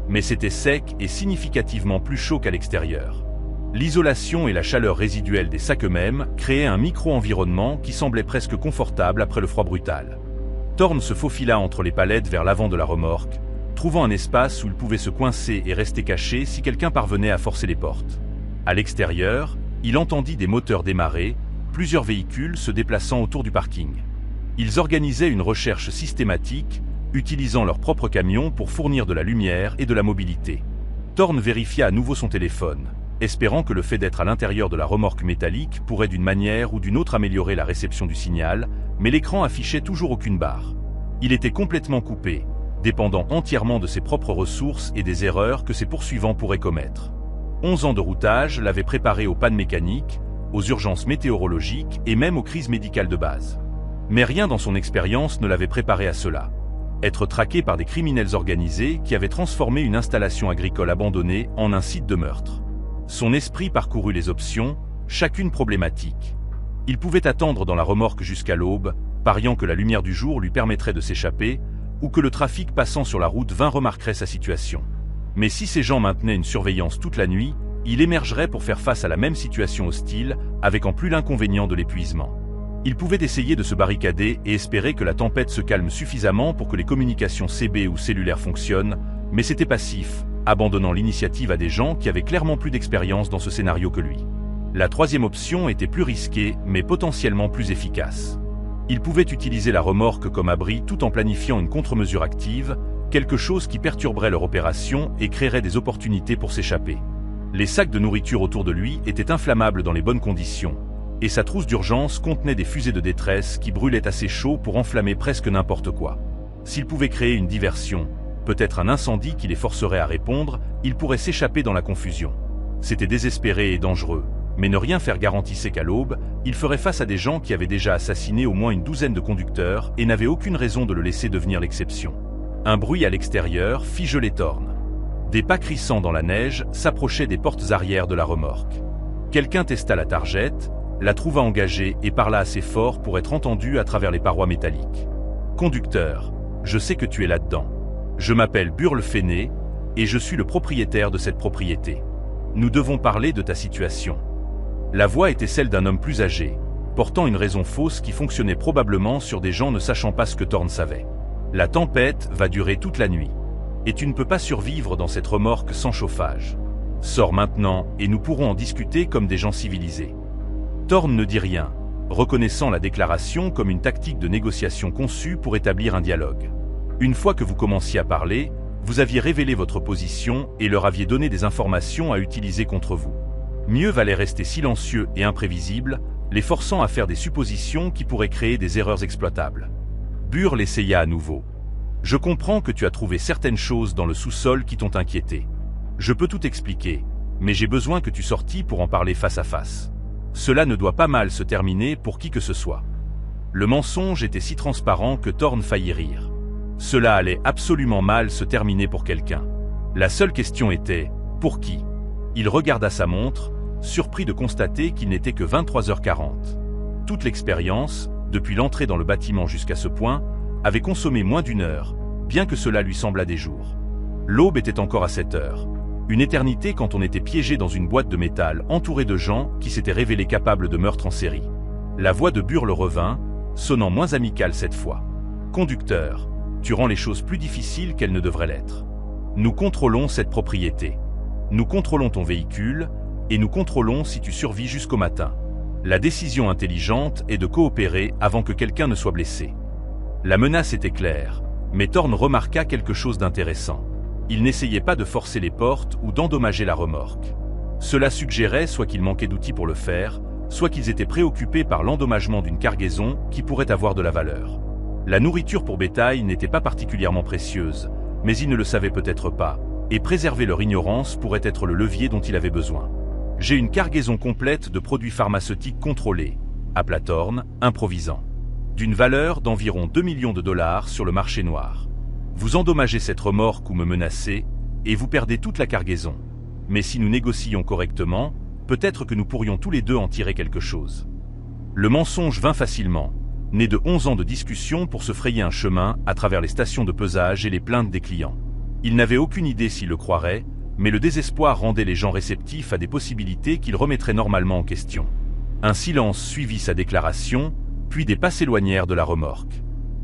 Mais c'était sec et significativement plus chaud qu'à l'extérieur. L'isolation et la chaleur résiduelle des sacs eux-mêmes créaient un micro-environnement qui semblait presque confortable après le froid brutal. Thorn se faufila entre les palettes vers l'avant de la remorque, trouvant un espace où il pouvait se coincer et rester caché si quelqu'un parvenait à forcer les portes. À l'extérieur, il entendit des moteurs démarrer, plusieurs véhicules se déplaçant autour du parking. Ils organisaient une recherche systématique, utilisant leurs propres camions pour fournir de la lumière et de la mobilité. Thorn vérifia à nouveau son téléphone, espérant que le fait d'être à l'intérieur de la remorque métallique pourrait d'une manière ou d'une autre améliorer la réception du signal, mais l'écran affichait toujours aucune barre. Il était complètement coupé, dépendant entièrement de ses propres ressources et des erreurs que ses poursuivants pourraient commettre. 11 ans de routage l'avaient préparé aux pannes mécaniques, aux urgences météorologiques et même aux crises médicales de base. Mais rien dans son expérience ne l'avait préparé à cela. Être traqué par des criminels organisés qui avaient transformé une installation agricole abandonnée en un site de meurtre. Son esprit parcourut les options, chacune problématique. Il pouvait attendre dans la remorque jusqu'à l'aube, pariant que la lumière du jour lui permettrait de s'échapper, ou que le trafic passant sur la route 20 remarquerait sa situation. Mais si ces gens maintenaient une surveillance toute la nuit, il émergerait pour faire face à la même situation hostile, avec en plus l'inconvénient de l'épuisement. Il pouvait essayer de se barricader et espérer que la tempête se calme suffisamment pour que les communications CB ou cellulaires fonctionnent, mais c'était passif, abandonnant l'initiative à des gens qui avaient clairement plus d'expérience dans ce scénario que lui. La troisième option était plus risquée, mais potentiellement plus efficace. Il pouvait utiliser la remorque comme abri tout en planifiant une contre-mesure active, quelque chose qui perturberait leur opération et créerait des opportunités pour s'échapper. Les sacs de nourriture autour de lui étaient inflammables dans les bonnes conditions, et sa trousse d'urgence contenait des fusées de détresse qui brûlaient assez chaud pour enflammer presque n'importe quoi. S'il pouvait créer une diversion, peut-être un incendie qui les forcerait à répondre, il pourrait s'échapper dans la confusion. C'était désespéré et dangereux, mais ne rien faire garantissait qu'à l'aube, il ferait face à des gens qui avaient déjà assassiné au moins une douzaine de conducteurs et n'avaient aucune raison de le laisser devenir l'exception. Un bruit à l'extérieur fit geler Thorn. Des pas crissants dans la neige s'approchaient des portes arrière de la remorque. Quelqu'un testa la targette, la trouva engagée et parla assez fort pour être entendu à travers les parois métalliques. « Conducteur, je sais que tu es là-dedans. Je m'appelle Burl Fenné, et je suis le propriétaire de cette propriété. Nous devons parler de ta situation. » La voix était celle d'un homme plus âgé, portant une raison fausse qui fonctionnait probablement sur des gens ne sachant pas ce que Thorn savait. « La tempête va durer toute la nuit, et tu ne peux pas survivre dans cette remorque sans chauffage. Sors maintenant et nous pourrons en discuter comme des gens civilisés. » Thorn ne dit rien, reconnaissant la déclaration comme une tactique de négociation conçue pour établir un dialogue. Une fois que vous commenciez à parler, vous aviez révélé votre position et leur aviez donné des informations à utiliser contre vous. Mieux valait rester silencieux et imprévisible, les forçant à faire des suppositions qui pourraient créer des erreurs exploitables. Burl essaya à nouveau. « Je comprends que tu as trouvé certaines choses dans le sous-sol qui t'ont inquiété. Je peux tout expliquer, mais j'ai besoin que tu sortis pour en parler face à face. Cela ne doit pas mal se terminer pour qui que ce soit. » Le mensonge était si transparent que Thorn faillit rire. Cela allait absolument mal se terminer pour quelqu'un. La seule question était « pour qui ?» Il regarda sa montre, surpris de constater qu'il n'était que 23h40. Toute l'expérience, depuis l'entrée dans le bâtiment jusqu'à ce point, avait consommé moins d'une heure, bien que cela lui semblât des jours. L'aube était encore à 7 heures. Une éternité quand on était piégé dans une boîte de métal entourée de gens qui s'étaient révélés capables de meurtre en série. La voix de Burl revint, sonnant moins amicale cette fois. « Conducteur, tu rends les choses plus difficiles qu'elles ne devraient l'être. Nous contrôlons cette propriété. Nous contrôlons ton véhicule, et nous contrôlons si tu survis jusqu'au matin. La décision intelligente est de coopérer avant que quelqu'un ne soit blessé. » La menace était claire, mais Thorn remarqua quelque chose d'intéressant. Il n'essayait pas de forcer les portes ou d'endommager la remorque. Cela suggérait soit qu'il manquait d'outils pour le faire, soit qu'ils étaient préoccupés par l'endommagement d'une cargaison qui pourrait avoir de la valeur. La nourriture pour bétail n'était pas particulièrement précieuse, mais ils ne le savaient peut-être pas, et préserver leur ignorance pourrait être le levier dont il avait besoin. J'ai une cargaison complète de produits pharmaceutiques contrôlés, appela Thorn, improvisant, d'une valeur d'environ 2 millions de dollars sur le marché noir. Vous endommagez cette remorque ou me menacez, et vous perdez toute la cargaison. Mais si nous négocions correctement, peut-être que nous pourrions tous les deux en tirer quelque chose. Le mensonge vint facilement, né de 11 ans de discussion pour se frayer un chemin à travers les stations de pesage et les plaintes des clients. Il n'avait aucune idée s'il le croirait, mais le désespoir rendait les gens réceptifs à des possibilités qu'ils remettraient normalement en question. Un silence suivit sa déclaration, puis des pas s'éloignèrent de la remorque.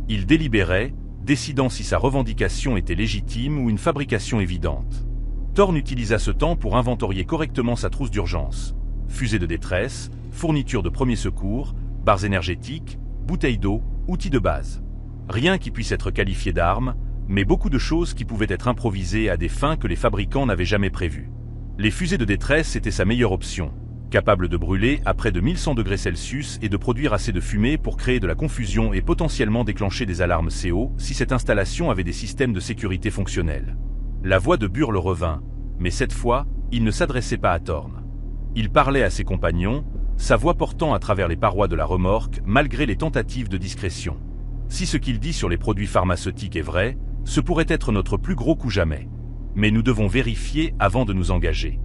Il délibérait, décidant si sa revendication était légitime ou une fabrication évidente. Thorn utilisa ce temps pour inventorier correctement sa trousse d'urgence. Fusée de détresse, fournitures de premiers secours, barres énergétiques, bouteilles d'eau, outils de base. Rien qui puisse être qualifié d'arme, mais beaucoup de choses qui pouvaient être improvisées à des fins que les fabricants n'avaient jamais prévues. Les fusées de détresse étaient sa meilleure option, capable de brûler à près de 1100 degrés Celsius et de produire assez de fumée pour créer de la confusion et potentiellement déclencher des alarmes CO si cette installation avait des systèmes de sécurité fonctionnels. La voix de Burle revint, mais cette fois, il ne s'adressait pas à Thorn. Il parlait à ses compagnons, sa voix portant à travers les parois de la remorque malgré les tentatives de discrétion. Si ce qu'il dit sur les produits pharmaceutiques est vrai, ce pourrait être notre plus gros coup jamais. Mais nous devons vérifier avant de nous engager.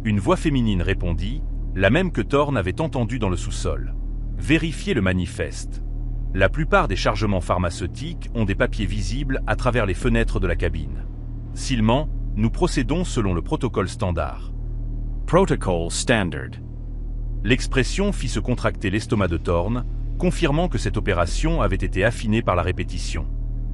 Une voix féminine répondit, la même que Thorn avait entendue dans le sous-sol. Vérifiez le manifeste. La plupart des chargements pharmaceutiques ont des papiers visibles à travers les fenêtres de la cabine. S'il ment, nous procédons selon le protocole standard. Protocol Standard. L'expression fit se contracter l'estomac de Thorn, confirmant que cette opération avait été affinée par la répétition.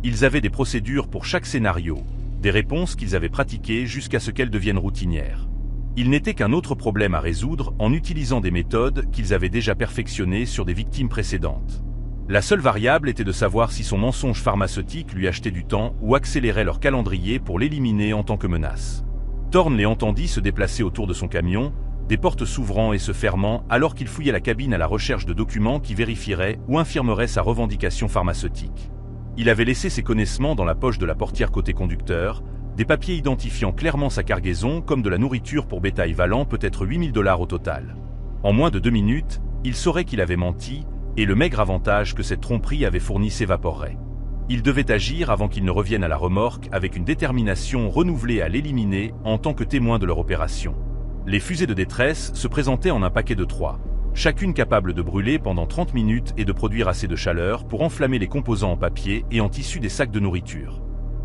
Ils avaient des procédures pour chaque scénario, des réponses qu'ils avaient pratiquées jusqu'à ce qu'elles deviennent routinières. Il n'était qu'un autre problème à résoudre en utilisant des méthodes qu'ils avaient déjà perfectionnées sur des victimes précédentes. La seule variable était de savoir si son mensonge pharmaceutique lui achetait du temps ou accélérait leur calendrier pour l'éliminer en tant que menace. Thorn les entendit se déplacer autour de son camion, des portes s'ouvrant et se fermant alors qu'il fouillait la cabine à la recherche de documents qui vérifieraient ou infirmeraient sa revendication pharmaceutique. Il avait laissé ses connaissements dans la poche de la portière côté conducteur, des papiers identifiant clairement sa cargaison comme de la nourriture pour bétail valant peut-être 8 000 $ au total. En moins de 2 minutes, il saurait qu'il avait menti, et le maigre avantage que cette tromperie avait fourni s'évaporerait. Il devait agir avant qu'il ne revienne à la remorque avec une détermination renouvelée à l'éliminer en tant que témoin de leur opération. Les fusées de détresse se présentaient en un paquet de 3, chacune capable de brûler pendant 30 minutes et de produire assez de chaleur pour enflammer les composants en papier et en tissu des sacs de nourriture.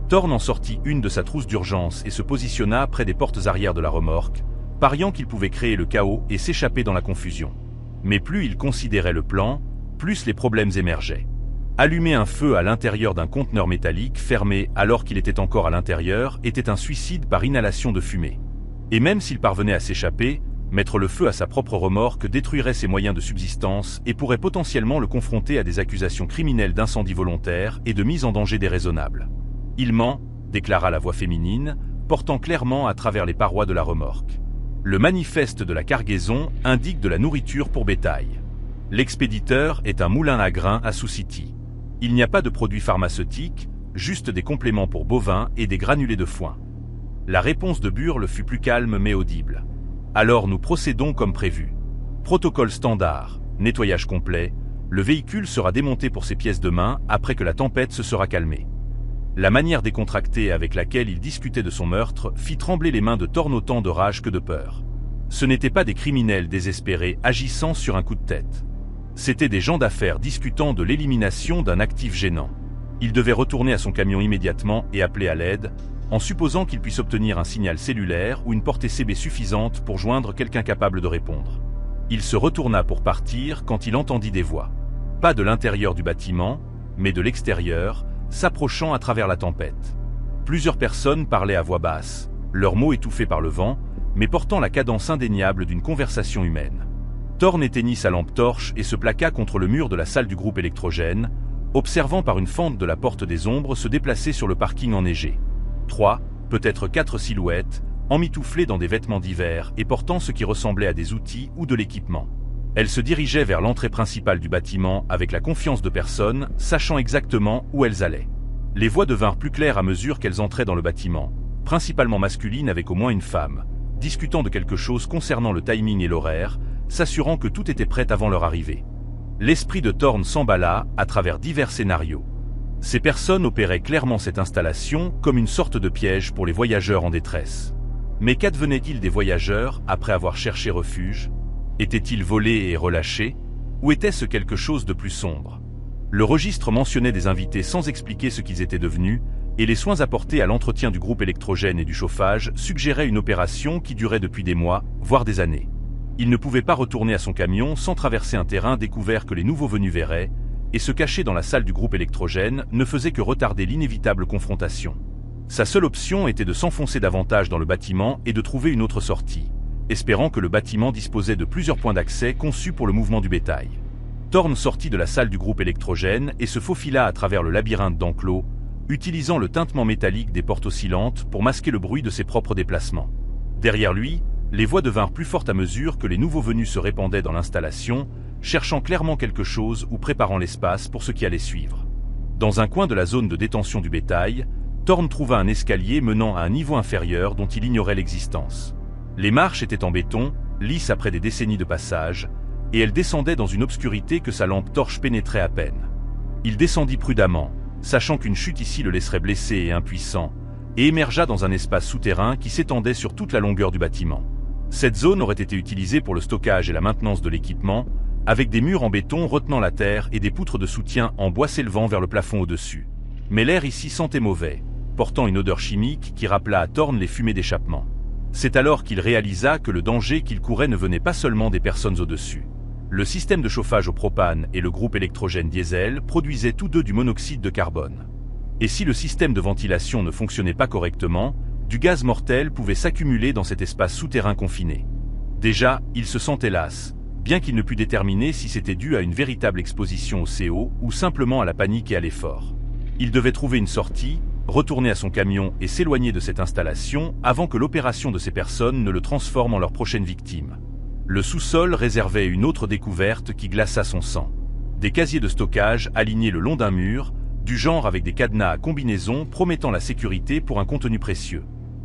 Thorn en sortit une de sa trousse d'urgence et se positionna près des portes arrière de la remorque, pariant qu'il pouvait créer le chaos et s'échapper dans la confusion. Mais plus il considérait le plan, plus les problèmes émergeaient. Allumer un feu à l'intérieur d'un conteneur métallique fermé alors qu'il était encore à l'intérieur était un suicide par inhalation de fumée. Et même s'il parvenait à s'échapper, mettre le feu à sa propre remorque détruirait ses moyens de subsistance et pourrait potentiellement le confronter à des accusations criminelles d'incendie volontaire et de mise en danger déraisonnable. Il ment, déclara la voix féminine, portant clairement à travers les parois de la remorque. Le manifeste de la cargaison indique de la nourriture pour bétail. L'expéditeur est un moulin à grains à Sioux City. Il n'y a pas de produits pharmaceutiques, juste des compléments pour bovins et des granulés de foin. La réponse de Burle fut plus calme mais audible. Alors nous procédons comme prévu. Protocole standard, nettoyage complet, le véhicule sera démonté pour ses pièces de main après que la tempête se sera calmée. La manière décontractée avec laquelle il discutait de son meurtre fit trembler les mains de Thorn autant de rage que de peur. Ce n'étaient pas des criminels désespérés agissant sur un coup de tête. C'étaient des gens d'affaires discutant de l'élimination d'un actif gênant. Il devait retourner à son camion immédiatement et appeler à l'aide, en supposant qu'il puisse obtenir un signal cellulaire ou une portée CB suffisante pour joindre quelqu'un capable de répondre. Il se retourna pour partir quand il entendit des voix. Pas de l'intérieur du bâtiment, mais de l'extérieur, s'approchant à travers la tempête. Plusieurs personnes parlaient à voix basse, leurs mots étouffés par le vent, mais portant la cadence indéniable d'une conversation humaine. Thorn éteignit sa lampe torche et se plaqua contre le mur de la salle du groupe électrogène, observant par une fente de la porte des ombres se déplacer sur le parking enneigé. 3, peut-être 4 silhouettes, emmitouflées dans des vêtements d'hiver et portant ce qui ressemblait à des outils ou de l'équipement. Elles se dirigeaient vers l'entrée principale du bâtiment avec la confiance de personnes, sachant exactement où elles allaient. Les voix devinrent plus claires à mesure qu'elles entraient dans le bâtiment, principalement masculines avec au moins une femme, discutant de quelque chose concernant le timing et l'horaire, s'assurant que tout était prêt avant leur arrivée. L'esprit de Thorn s'emballa à travers divers scénarios. Ces personnes opéraient clairement cette installation comme une sorte de piège pour les voyageurs en détresse. Mais qu'advenait-il des voyageurs après avoir cherché refuge? Étaient-ils volés et relâchés? Ou était-ce quelque chose de plus sombre? Le registre mentionnait des invités sans expliquer ce qu'ils étaient devenus, et les soins apportés à l'entretien du groupe électrogène et du chauffage suggéraient une opération qui durait depuis des mois, voire des années. Il ne pouvait pas retourner à son camion sans traverser un terrain découvert que les nouveaux venus verraient, et se cacher dans la salle du groupe électrogène ne faisait que retarder l'inévitable confrontation. Sa seule option était de s'enfoncer davantage dans le bâtiment et de trouver une autre sortie, espérant que le bâtiment disposait de plusieurs points d'accès conçus pour le mouvement du bétail. Thorn sortit de la salle du groupe électrogène et se faufila à travers le labyrinthe d'enclos, utilisant le tintement métallique des portes oscillantes pour masquer le bruit de ses propres déplacements. Derrière lui, les voix devinrent plus fortes à mesure que les nouveaux venus se répandaient dans l'installation, cherchant clairement quelque chose ou préparant l'espace pour ce qui allait suivre. Dans un coin de la zone de détention du bétail, Thorn trouva un escalier menant à un niveau inférieur dont il ignorait l'existence. Les marches étaient en béton, lisses après des décennies de passage, et elles descendaient dans une obscurité que sa lampe torche pénétrait à peine. Il descendit prudemment, sachant qu'une chute ici le laisserait blessé et impuissant, et émergea dans un espace souterrain qui s'étendait sur toute la longueur du bâtiment. Cette zone aurait été utilisée pour le stockage et la maintenance de l'équipement, avec des murs en béton retenant la terre et des poutres de soutien en bois s'élevant vers le plafond au-dessus. Mais l'air ici sentait mauvais, portant une odeur chimique qui rappela à Thorn les fumées d'échappement. C'est alors qu'il réalisa que le danger qu'il courait ne venait pas seulement des personnes au-dessus. Le système de chauffage au propane et le groupe électrogène diesel produisaient tous deux du monoxyde de carbone. Et si le système de ventilation ne fonctionnait pas correctement, du gaz mortel pouvait s'accumuler dans cet espace souterrain confiné. Déjà, il se sentait las, bien qu'il ne pût déterminer si c'était dû à une véritable exposition au CO ou simplement à la panique et à l'effort. Il devait trouver une sortie, retourner à son camion et s'éloigner de cette installation avant que l'opération de ces personnes ne le transforme en leur prochaine victime. Le sous-sol réservait une autre découverte qui glaça son sang. Des casiers de stockage alignés le long d'un mur, du genre avec des cadenas à combinaison promettant la sécurité pour un contenu précieux.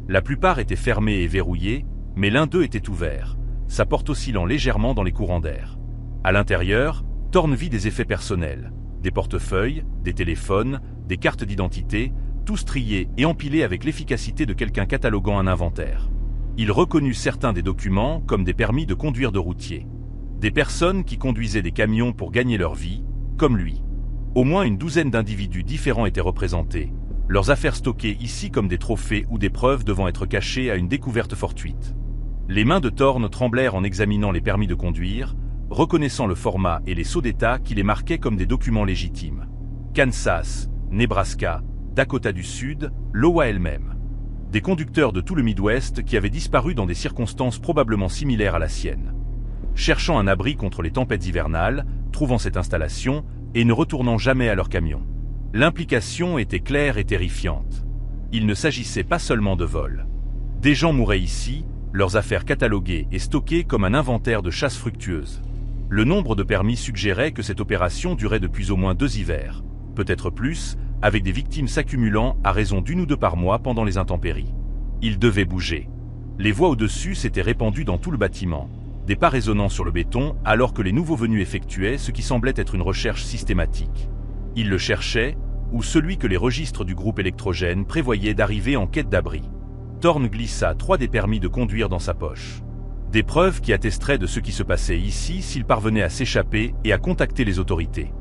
La plupart étaient fermés et verrouillés, mais l'un d'eux était ouvert, sa porte oscillant légèrement dans les courants d'air. À l'intérieur, Thorn vit des effets personnels, des portefeuilles, des téléphones, des cartes d'identité, tous triés et empilés avec l'efficacité de quelqu'un cataloguant un inventaire. Il reconnut certains des documents comme des permis de conduire de routiers. Des personnes qui conduisaient des camions pour gagner leur vie, comme lui. Au moins une douzaine d'individus différents étaient représentés, leurs affaires stockées ici comme des trophées ou des preuves devant être cachées à une découverte fortuite. Les mains de Thorn tremblèrent en examinant les permis de conduire, reconnaissant le format et les sceaux d'état qui les marquaient comme des documents légitimes. Kansas, Nebraska, Dakota du Sud, l'Iowa elle-même. Des conducteurs de tout le Midwest qui avaient disparu dans des circonstances probablement similaires à la sienne. Cherchant un abri contre les tempêtes hivernales, trouvant cette installation et ne retournant jamais à leur camion. L'implication était claire et terrifiante. Il ne s'agissait pas seulement de vol. Des gens mouraient ici, leurs affaires cataloguées et stockées comme un inventaire de chasse fructueuse. Le nombre de permis suggérait que cette opération durait depuis au moins 2 hivers, peut-être plus, avec des victimes s'accumulant à raison d'1 ou 2 par mois pendant les intempéries. Il devait bouger. Les voix au-dessus s'étaient répandues dans tout le bâtiment, des pas résonnant sur le béton alors que les nouveaux venus effectuaient ce qui semblait être une recherche systématique. Ils le cherchaient, ou celui que les registres du groupe électrogène prévoyaient d'arriver en quête d'abri. Thorn glissa 3 des permis de conduire dans sa poche. Des preuves qui attesteraient de ce qui se passait ici s'il parvenait à s'échapper et à contacter les autorités.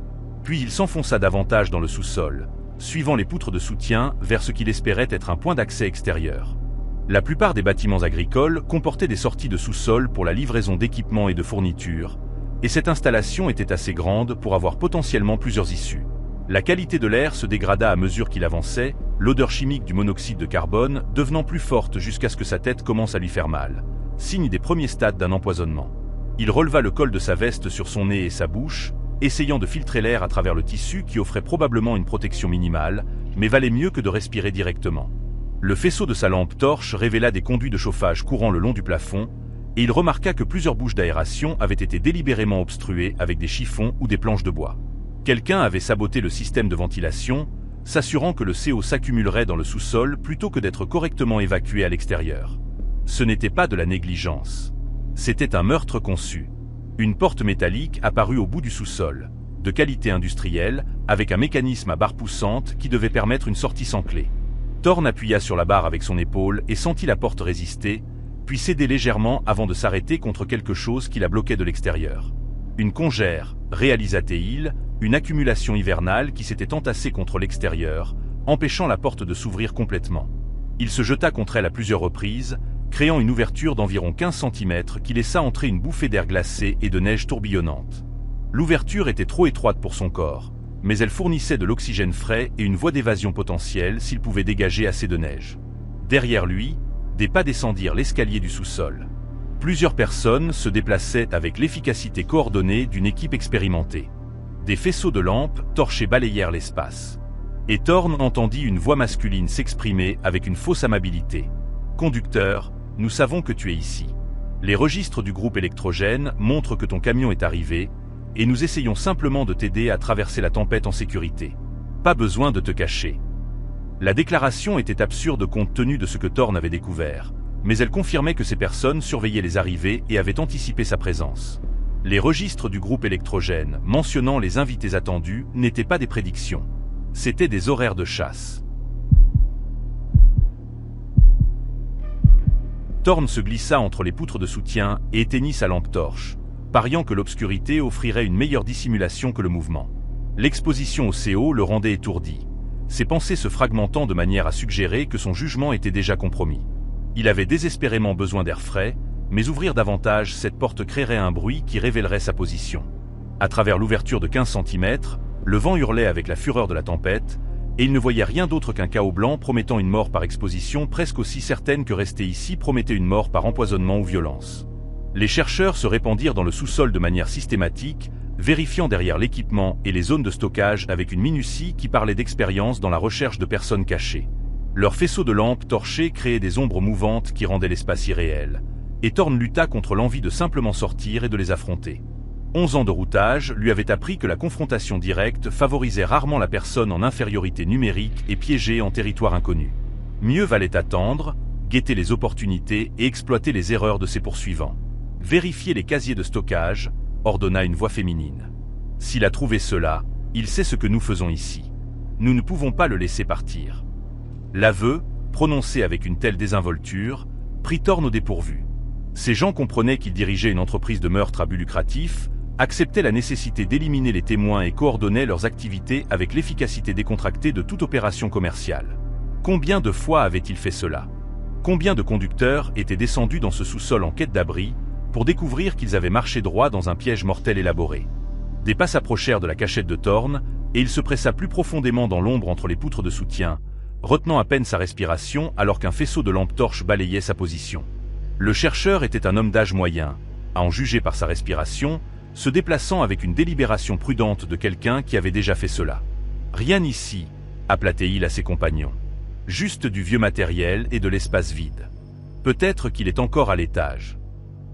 Puis il s'enfonça davantage dans le sous-sol, suivant les poutres de soutien vers ce qu'il espérait être un point d'accès extérieur. La plupart des bâtiments agricoles comportaient des sorties de sous-sol pour la livraison d'équipements et de fournitures, et cette installation était assez grande pour avoir potentiellement plusieurs issues. La qualité de l'air se dégrada à mesure qu'il avançait, l'odeur chimique du monoxyde de carbone devenant plus forte jusqu'à ce que sa tête commence à lui faire mal, signe des premiers stades d'un empoisonnement. Il releva le col de sa veste sur son nez et sa bouche, essayant de filtrer l'air à travers le tissu qui offrait probablement une protection minimale, mais valait mieux que de respirer directement. Le faisceau de sa lampe torche révéla des conduits de chauffage courant le long du plafond, et il remarqua que plusieurs bouches d'aération avaient été délibérément obstruées avec des chiffons ou des planches de bois. Quelqu'un avait saboté le système de ventilation, s'assurant que le CO s'accumulerait dans le sous-sol plutôt que d'être correctement évacué à l'extérieur. Ce n'était pas de la négligence. C'était un meurtre conçu. Une porte métallique apparut au bout du sous-sol, de qualité industrielle, avec un mécanisme à barre poussante qui devait permettre une sortie sans clé. Thorne appuya sur la barre avec son épaule et sentit la porte résister, puis céder légèrement avant de s'arrêter contre quelque chose qui la bloquait de l'extérieur. Une congère, réalisa-t-il, une accumulation hivernale qui s'était entassée contre l'extérieur, empêchant la porte de s'ouvrir complètement. Il se jeta contre elle à plusieurs reprises, créant une ouverture d'environ 15 cm qui laissa entrer une bouffée d'air glacé et de neige tourbillonnante. L'ouverture était trop étroite pour son corps, mais elle fournissait de l'oxygène frais et une voie d'évasion potentielle s'il pouvait dégager assez de neige. Derrière lui, des pas descendirent l'escalier du sous-sol. Plusieurs personnes se déplaçaient avec l'efficacité coordonnée d'une équipe expérimentée. Des faisceaux de lampes torchés balayèrent l'espace. Et Thorne entendit une voix masculine s'exprimer avec une fausse amabilité. « Conducteur, nous savons que tu es ici. Les registres du groupe électrogène montrent que ton camion est arrivé, et nous essayons simplement de t'aider à traverser la tempête en sécurité. Pas besoin de te cacher. » La déclaration était absurde compte tenu de ce que Thorne avait découvert, mais elle confirmait que ces personnes surveillaient les arrivées et avaient anticipé sa présence. Les registres du groupe électrogène mentionnant les invités attendus n'étaient pas des prédictions. C'étaient des horaires de chasse. Thorne se glissa entre les poutres de soutien et éteignit sa lampe torche, pariant que l'obscurité offrirait une meilleure dissimulation que le mouvement. L'exposition au CO le rendait étourdi, ses pensées se fragmentant de manière à suggérer que son jugement était déjà compromis. Il avait désespérément besoin d'air frais, mais ouvrir davantage cette porte créerait un bruit qui révélerait sa position. À travers l'ouverture de 15 cm, le vent hurlait avec la fureur de la tempête, et il ne voyait rien d'autre qu'un chaos blanc promettant une mort par exposition presque aussi certaine que rester ici promettait une mort par empoisonnement ou violence. Les chercheurs se répandirent dans le sous-sol de manière systématique, vérifiant derrière l'équipement et les zones de stockage avec une minutie qui parlait d'expérience dans la recherche de personnes cachées. Leurs faisceaux de lampes torchées créaient des ombres mouvantes qui rendaient l'espace irréel, et Thorne lutta contre l'envie de simplement sortir et de les affronter. 11 ans de routage lui avaient appris que la confrontation directe favorisait rarement la personne en infériorité numérique et piégée en territoire inconnu. Mieux valait attendre, guetter les opportunités et exploiter les erreurs de ses poursuivants. Vérifier les casiers de stockage, ordonna une voix féminine. S'il a trouvé cela, il sait ce que nous faisons ici. Nous ne pouvons pas le laisser partir. L'aveu, prononcé avec une telle désinvolture, prit Thorne au dépourvu. Ces gens comprenaient qu'il dirigeait une entreprise de meurtre à but lucratif, acceptaient la nécessité d'éliminer les témoins et coordonnaient leurs activités avec l'efficacité décontractée de toute opération commerciale. Combien de fois avait-il fait cela? Combien de conducteurs étaient descendus dans ce sous-sol en quête d'abri, pour découvrir qu'ils avaient marché droit dans un piège mortel élaboré? Des pas s'approchèrent de la cachette de Thorne, et il se pressa plus profondément dans l'ombre entre les poutres de soutien, retenant à peine sa respiration alors qu'un faisceau de lampe torche balayait sa position. Le chercheur était un homme d'âge moyen, à en juger par sa respiration, se déplaçant avec une délibération prudente de quelqu'un qui avait déjà fait cela. « Rien ici », appela-t-il à ses compagnons. « Juste du vieux matériel et de l'espace vide. Peut-être qu'il est encore à l'étage. »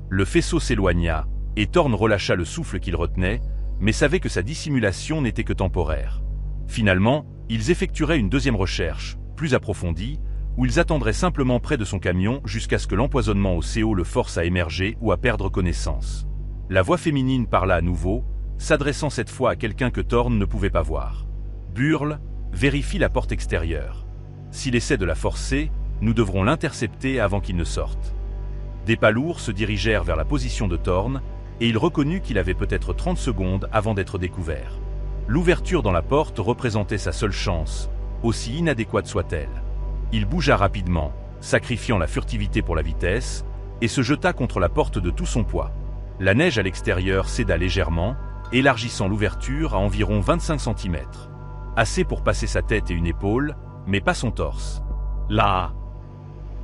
Le faisceau s'éloigna, et Thorne relâcha le souffle qu'il retenait, mais savait que sa dissimulation n'était que temporaire. Finalement, ils effectueraient une deuxième recherche, plus approfondie, où ils attendraient simplement près de son camion jusqu'à ce que l'empoisonnement au CO le force à émerger ou à perdre connaissance. La voix féminine parla à nouveau, s'adressant cette fois à quelqu'un que Thorne ne pouvait pas voir. « Burle, vérifie la porte extérieure. S'il essaie de la forcer, nous devrons l'intercepter avant qu'il ne sorte. » Des pas lourds se dirigèrent vers la position de Thorne, et il reconnut qu'il avait peut-être 30 secondes avant d'être découvert. L'ouverture dans la porte représentait sa seule chance, aussi inadéquate soit-elle. Il bougea rapidement, sacrifiant la furtivité pour la vitesse, et se jeta contre la porte de tout son poids. La neige à l'extérieur céda légèrement, élargissant l'ouverture à environ 25 cm. Assez pour passer sa tête et une épaule, mais pas son torse. « Là !»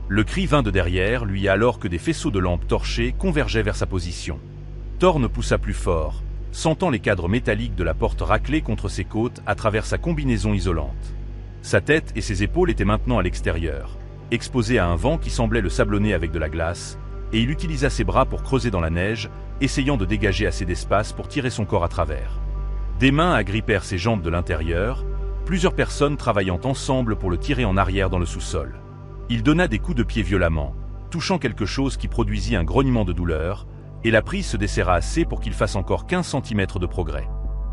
Le cri vint de derrière lui alors que des faisceaux de lampes torchées convergeaient vers sa position. Thorne poussa plus fort, sentant les cadres métalliques de la porte racler contre ses côtes à travers sa combinaison isolante. Sa tête et ses épaules étaient maintenant à l'extérieur, exposés à un vent qui semblait le sablonner avec de la glace, et il utilisa ses bras pour creuser dans la neige, essayant de dégager assez d'espace pour tirer son corps à travers. Des mains agrippèrent ses jambes de l'intérieur, plusieurs personnes travaillant ensemble pour le tirer en arrière dans le sous-sol. Il donna des coups de pied violemment, touchant quelque chose qui produisit un grognement de douleur, et la prise se desserra assez pour qu'il fasse encore 15 cm de progrès.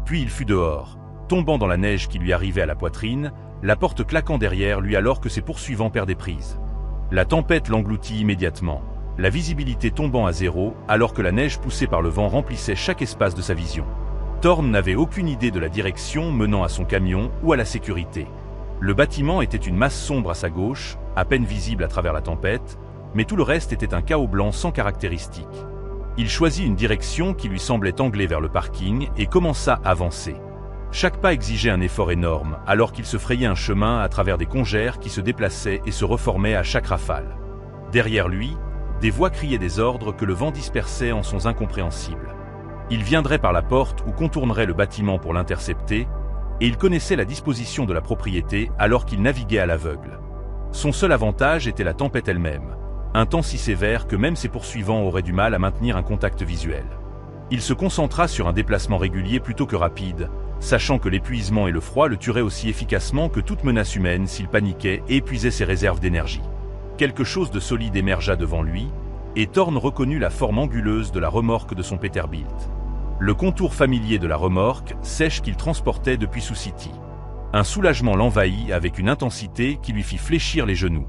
Puis il fut dehors, tombant dans la neige qui lui arrivait à la poitrine, la porte claquant derrière lui alors que ses poursuivants perdaient prise. La tempête l'engloutit immédiatement, la visibilité tombant à zéro alors que la neige poussée par le vent remplissait chaque espace de sa vision. Thorne n'avait aucune idée de la direction menant à son camion ou à la sécurité. Le bâtiment était une masse sombre à sa gauche, à peine visible à travers la tempête, mais tout le reste était un chaos blanc sans caractéristiques. Il choisit une direction qui lui semblait anglée vers le parking et commença à avancer. Chaque pas exigeait un effort énorme, alors qu'il se frayait un chemin à travers des congères qui se déplaçaient et se reformaient à chaque rafale. Derrière lui, des voix criaient des ordres que le vent dispersait en sons incompréhensibles. Il viendrait par la porte ou contournerait le bâtiment pour l'intercepter, et il connaissait la disposition de la propriété alors qu'il naviguait à l'aveugle. Son seul avantage était la tempête elle-même, un temps si sévère que même ses poursuivants auraient du mal à maintenir un contact visuel. Il se concentra sur un déplacement régulier plutôt que rapide, sachant que l'épuisement et le froid le tueraient aussi efficacement que toute menace humaine s'il paniquait et épuisait ses réserves d'énergie. Quelque chose de solide émergea devant lui, et Thorne reconnut la forme anguleuse de la remorque de son Peterbilt. Le contour familier de la remorque, sèche qu'il transportait depuis Sioux City. Un soulagement l'envahit avec une intensité qui lui fit fléchir les genoux.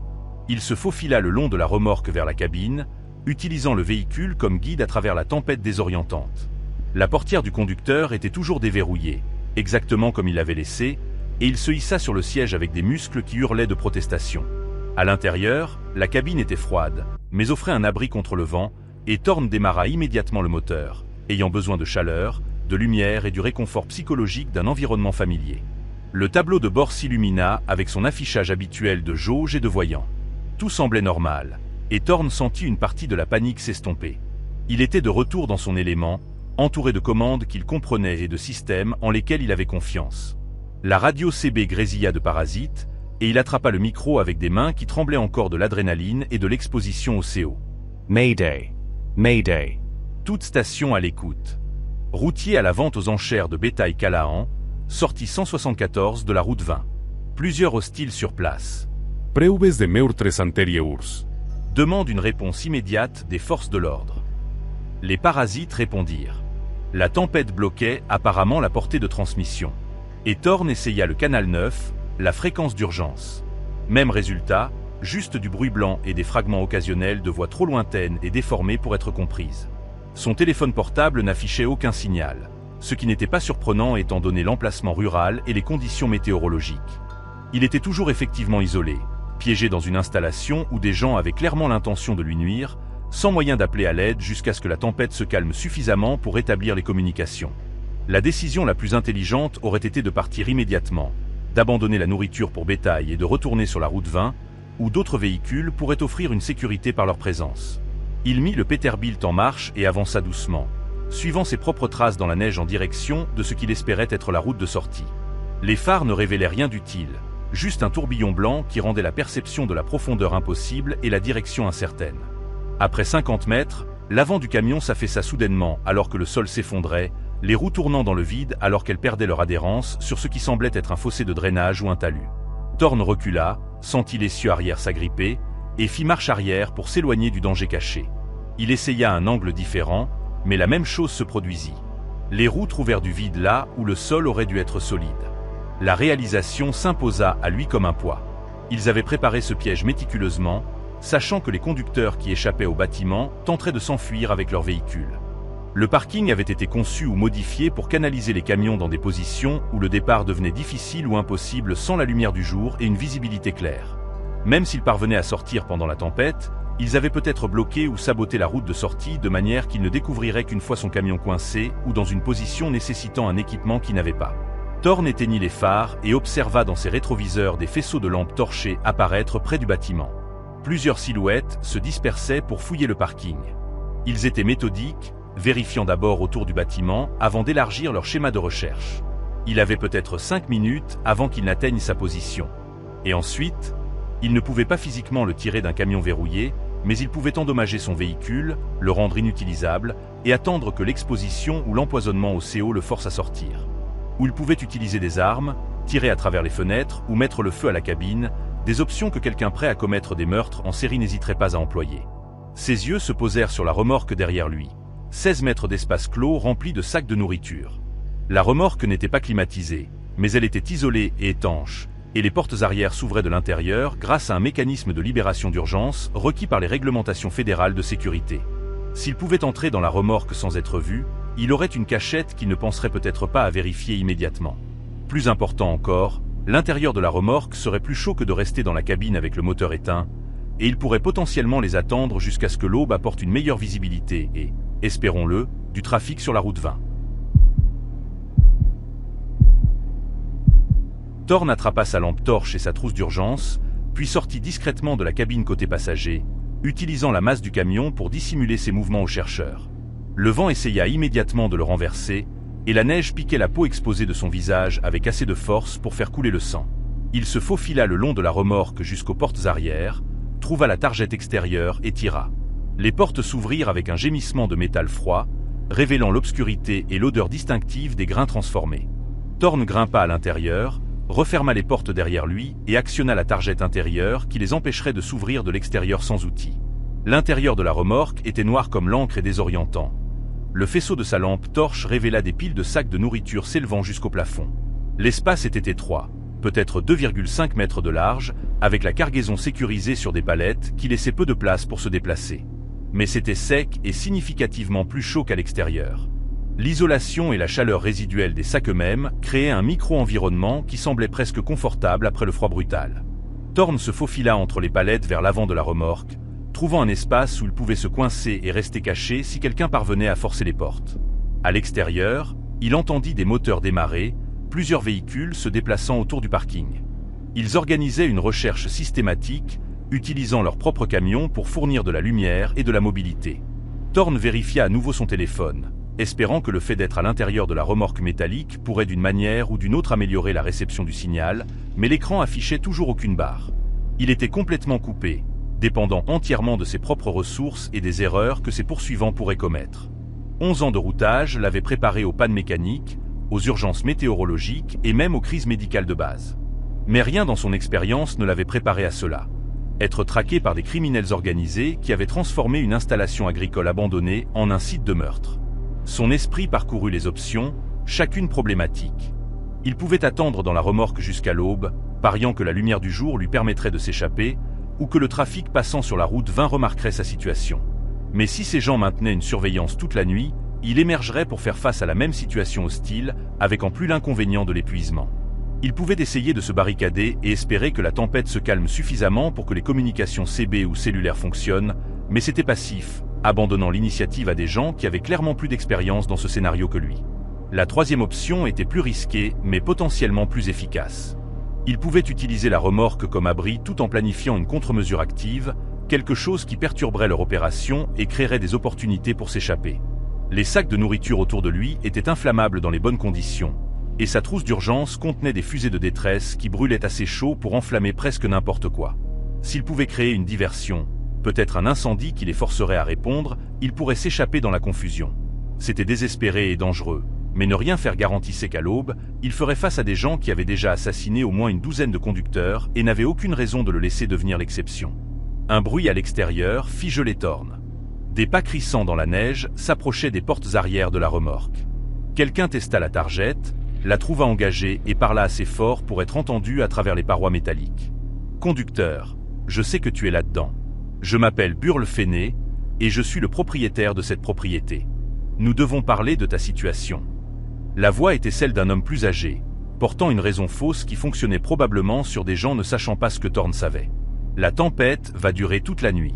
Il se faufila le long de la remorque vers la cabine, utilisant le véhicule comme guide à travers la tempête désorientante. La portière du conducteur était toujours déverrouillée, exactement comme il l'avait laissée, et il se hissa sur le siège avec des muscles qui hurlaient de protestation. À l'intérieur, la cabine était froide, mais offrait un abri contre le vent, et Thorne démarra immédiatement le moteur, ayant besoin de chaleur, de lumière et du réconfort psychologique d'un environnement familier. Le tableau de bord s'illumina avec son affichage habituel de jauge et de voyants. Tout semblait normal, et Thorne sentit une partie de la panique s'estomper. Il était de retour dans son élément, entouré de commandes qu'il comprenait et de systèmes en lesquels il avait confiance. La radio CB grésilla de parasites, et il attrapa le micro avec des mains qui tremblaient encore de l'adrénaline et de l'exposition au CO. Mayday. Mayday. Toute station à l'écoute. Routier à la vente aux enchères de bétail Callahan, sortie 174 de la route 20. Plusieurs hostiles sur place. Preuves de meurtres anteriors. Demande une réponse immédiate des forces de l'ordre. Les parasites répondirent. La tempête bloquait apparemment la portée de transmission. Et Thorne essaya le canal 9, la fréquence d'urgence. Même résultat, juste du bruit blanc et des fragments occasionnels de voix trop lointaines et déformées pour être comprises. Son téléphone portable n'affichait aucun signal, ce qui n'était pas surprenant étant donné l'emplacement rural et les conditions météorologiques. Il était toujours effectivement isolé, piégé dans une installation où des gens avaient clairement l'intention de lui nuire, sans moyen d'appeler à l'aide jusqu'à ce que la tempête se calme suffisamment pour rétablir les communications. La décision la plus intelligente aurait été de partir immédiatement, d'abandonner la nourriture pour bétail et de retourner sur la route 20, où d'autres véhicules pourraient offrir une sécurité par leur présence. Il mit le Peterbilt en marche et avança doucement, suivant ses propres traces dans la neige en direction de ce qu'il espérait être la route de sortie. Les phares ne révélaient rien d'utile, juste un tourbillon blanc qui rendait la perception de la profondeur impossible et la direction incertaine. Après 50 mètres, l'avant du camion s'affaissa soudainement alors que le sol s'effondrait, les roues tournant dans le vide alors qu'elles perdaient leur adhérence sur ce qui semblait être un fossé de drainage ou un talus. Thorne recula, sentit l'essieu arrière s'agripper, et fit marche arrière pour s'éloigner du danger caché. Il essaya un angle différent, mais la même chose se produisit. Les roues trouvèrent du vide là où le sol aurait dû être solide. La réalisation s'imposa à lui comme un poids. Ils avaient préparé ce piège méticuleusement, sachant que les conducteurs qui échappaient au bâtiment tenteraient de s'enfuir avec leur véhicule. Le parking avait été conçu ou modifié pour canaliser les camions dans des positions où le départ devenait difficile ou impossible sans la lumière du jour et une visibilité claire. Même s'ils parvenaient à sortir pendant la tempête, ils avaient peut-être bloqué ou saboté la route de sortie de manière qu'il ne découvrirait qu'une fois son camion coincé ou dans une position nécessitant un équipement qu'il n'avait pas. Thorne éteignit les phares et observa dans ses rétroviseurs des faisceaux de lampes torchées apparaître près du bâtiment. Plusieurs silhouettes se dispersaient pour fouiller le parking. Ils étaient méthodiques, vérifiant d'abord autour du bâtiment avant d'élargir leur schéma de recherche. Il avait peut-être 5 minutes avant qu'il n'atteigne sa position. Et ensuite, il ne pouvait pas physiquement le tirer d'un camion verrouillé, mais il pouvait endommager son véhicule, le rendre inutilisable, et attendre que l'exposition ou l'empoisonnement au CO le force à sortir. Ou il pouvait utiliser des armes, tirer à travers les fenêtres ou mettre le feu à la cabine, des options que quelqu'un prêt à commettre des meurtres en série n'hésiterait pas à employer. Ses yeux se posèrent sur la remorque derrière lui. 16 mètres d'espace clos remplis de sacs de nourriture. La remorque n'était pas climatisée, mais elle était isolée et étanche, et les portes arrière s'ouvraient de l'intérieur grâce à un mécanisme de libération d'urgence requis par les réglementations fédérales de sécurité. S'il pouvait entrer dans la remorque sans être vu, il aurait une cachette qu'il ne penserait peut-être pas à vérifier immédiatement. Plus important encore, l'intérieur de la remorque serait plus chaud que de rester dans la cabine avec le moteur éteint, et il pourrait potentiellement les attendre jusqu'à ce que l'aube apporte une meilleure visibilité et, espérons-le, du trafic sur la route 20. Thorn attrapa sa lampe torche et sa trousse d'urgence, puis sortit discrètement de la cabine côté passager, utilisant la masse du camion pour dissimuler ses mouvements aux chercheurs. Le vent essaya immédiatement de le renverser, et la neige piquait la peau exposée de son visage avec assez de force pour faire couler le sang. Il se faufila le long de la remorque jusqu'aux portes arrière, trouva la targette extérieure et tira. Les portes s'ouvrirent avec un gémissement de métal froid, révélant l'obscurité et l'odeur distinctive des grains transformés. Thorn grimpa à l'intérieur, referma les portes derrière lui et actionna la targette intérieure qui les empêcherait de s'ouvrir de l'extérieur sans outil. L'intérieur de la remorque était noir comme l'encre et désorientant. Le faisceau de sa lampe torche révéla des piles de sacs de nourriture s'élevant jusqu'au plafond. L'espace était étroit, peut-être 2,5 mètres de large, avec la cargaison sécurisée sur des palettes qui laissaient peu de place pour se déplacer. Mais c'était sec et significativement plus chaud qu'à l'extérieur. L'isolation et la chaleur résiduelle des sacs eux-mêmes créaient un micro-environnement qui semblait presque confortable après le froid brutal. Thorn se faufila entre les palettes vers l'avant de la remorque, trouvant un espace où il pouvait se coincer et rester caché si quelqu'un parvenait à forcer les portes. À l'extérieur, il entendit des moteurs démarrer, plusieurs véhicules se déplaçant autour du parking. Ils organisaient une recherche systématique, utilisant leurs propres camions pour fournir de la lumière et de la mobilité. Thorn vérifia à nouveau son téléphone, espérant que le fait d'être à l'intérieur de la remorque métallique pourrait d'une manière ou d'une autre améliorer la réception du signal, mais l'écran affichait toujours aucune barre. Il était complètement coupé, dépendant entièrement de ses propres ressources et des erreurs que ses poursuivants pourraient commettre. 11 ans de routage l'avaient préparé aux pannes mécaniques, aux urgences météorologiques et même aux crises médicales de base. Mais rien dans son expérience ne l'avait préparé à cela. Être traqué par des criminels organisés qui avaient transformé une installation agricole abandonnée en un site de meurtre. Son esprit parcourut les options, chacune problématique. Il pouvait attendre dans la remorque jusqu'à l'aube, pariant que la lumière du jour lui permettrait de s'échapper, ou que le trafic passant sur la route 20 remarquerait sa situation. Mais si ces gens maintenaient une surveillance toute la nuit, il émergerait pour faire face à la même situation hostile, avec en plus l'inconvénient de l'épuisement. Il pouvait essayer de se barricader et espérer que la tempête se calme suffisamment pour que les communications CB ou cellulaires fonctionnent, mais c'était passif, abandonnant l'initiative à des gens qui avaient clairement plus d'expérience dans ce scénario que lui. La troisième option était plus risquée, mais potentiellement plus efficace. Il pouvait utiliser la remorque comme abri tout en planifiant une contre-mesure active, quelque chose qui perturberait leur opération et créerait des opportunités pour s'échapper. Les sacs de nourriture autour de lui étaient inflammables dans les bonnes conditions, et sa trousse d'urgence contenait des fusées de détresse qui brûlaient assez chaud pour enflammer presque n'importe quoi. S'il pouvait créer une diversion, peut-être un incendie qui les forcerait à répondre, ils pourraient s'échapper dans la confusion. C'était désespéré et dangereux, mais ne rien faire garantissait qu'à l'aube, il ferait face à des gens qui avaient déjà assassiné au moins une douzaine de conducteurs et n'avaient aucune raison de le laisser devenir l'exception. Un bruit à l'extérieur fit geler Thorn. Des pas crissants dans la neige s'approchaient des portes arrière de la remorque. Quelqu'un testa la targette, la trouva engagée et parla assez fort pour être entendu à travers les parois métalliques. « Conducteur, je sais que tu es là-dedans. Je m'appelle Burl Fenné, et je suis le propriétaire de cette propriété. Nous devons parler de ta situation. » La voix était celle d'un homme plus âgé, portant une raison fausse qui fonctionnait probablement sur des gens ne sachant pas ce que Thorn savait. « La tempête va durer toute la nuit.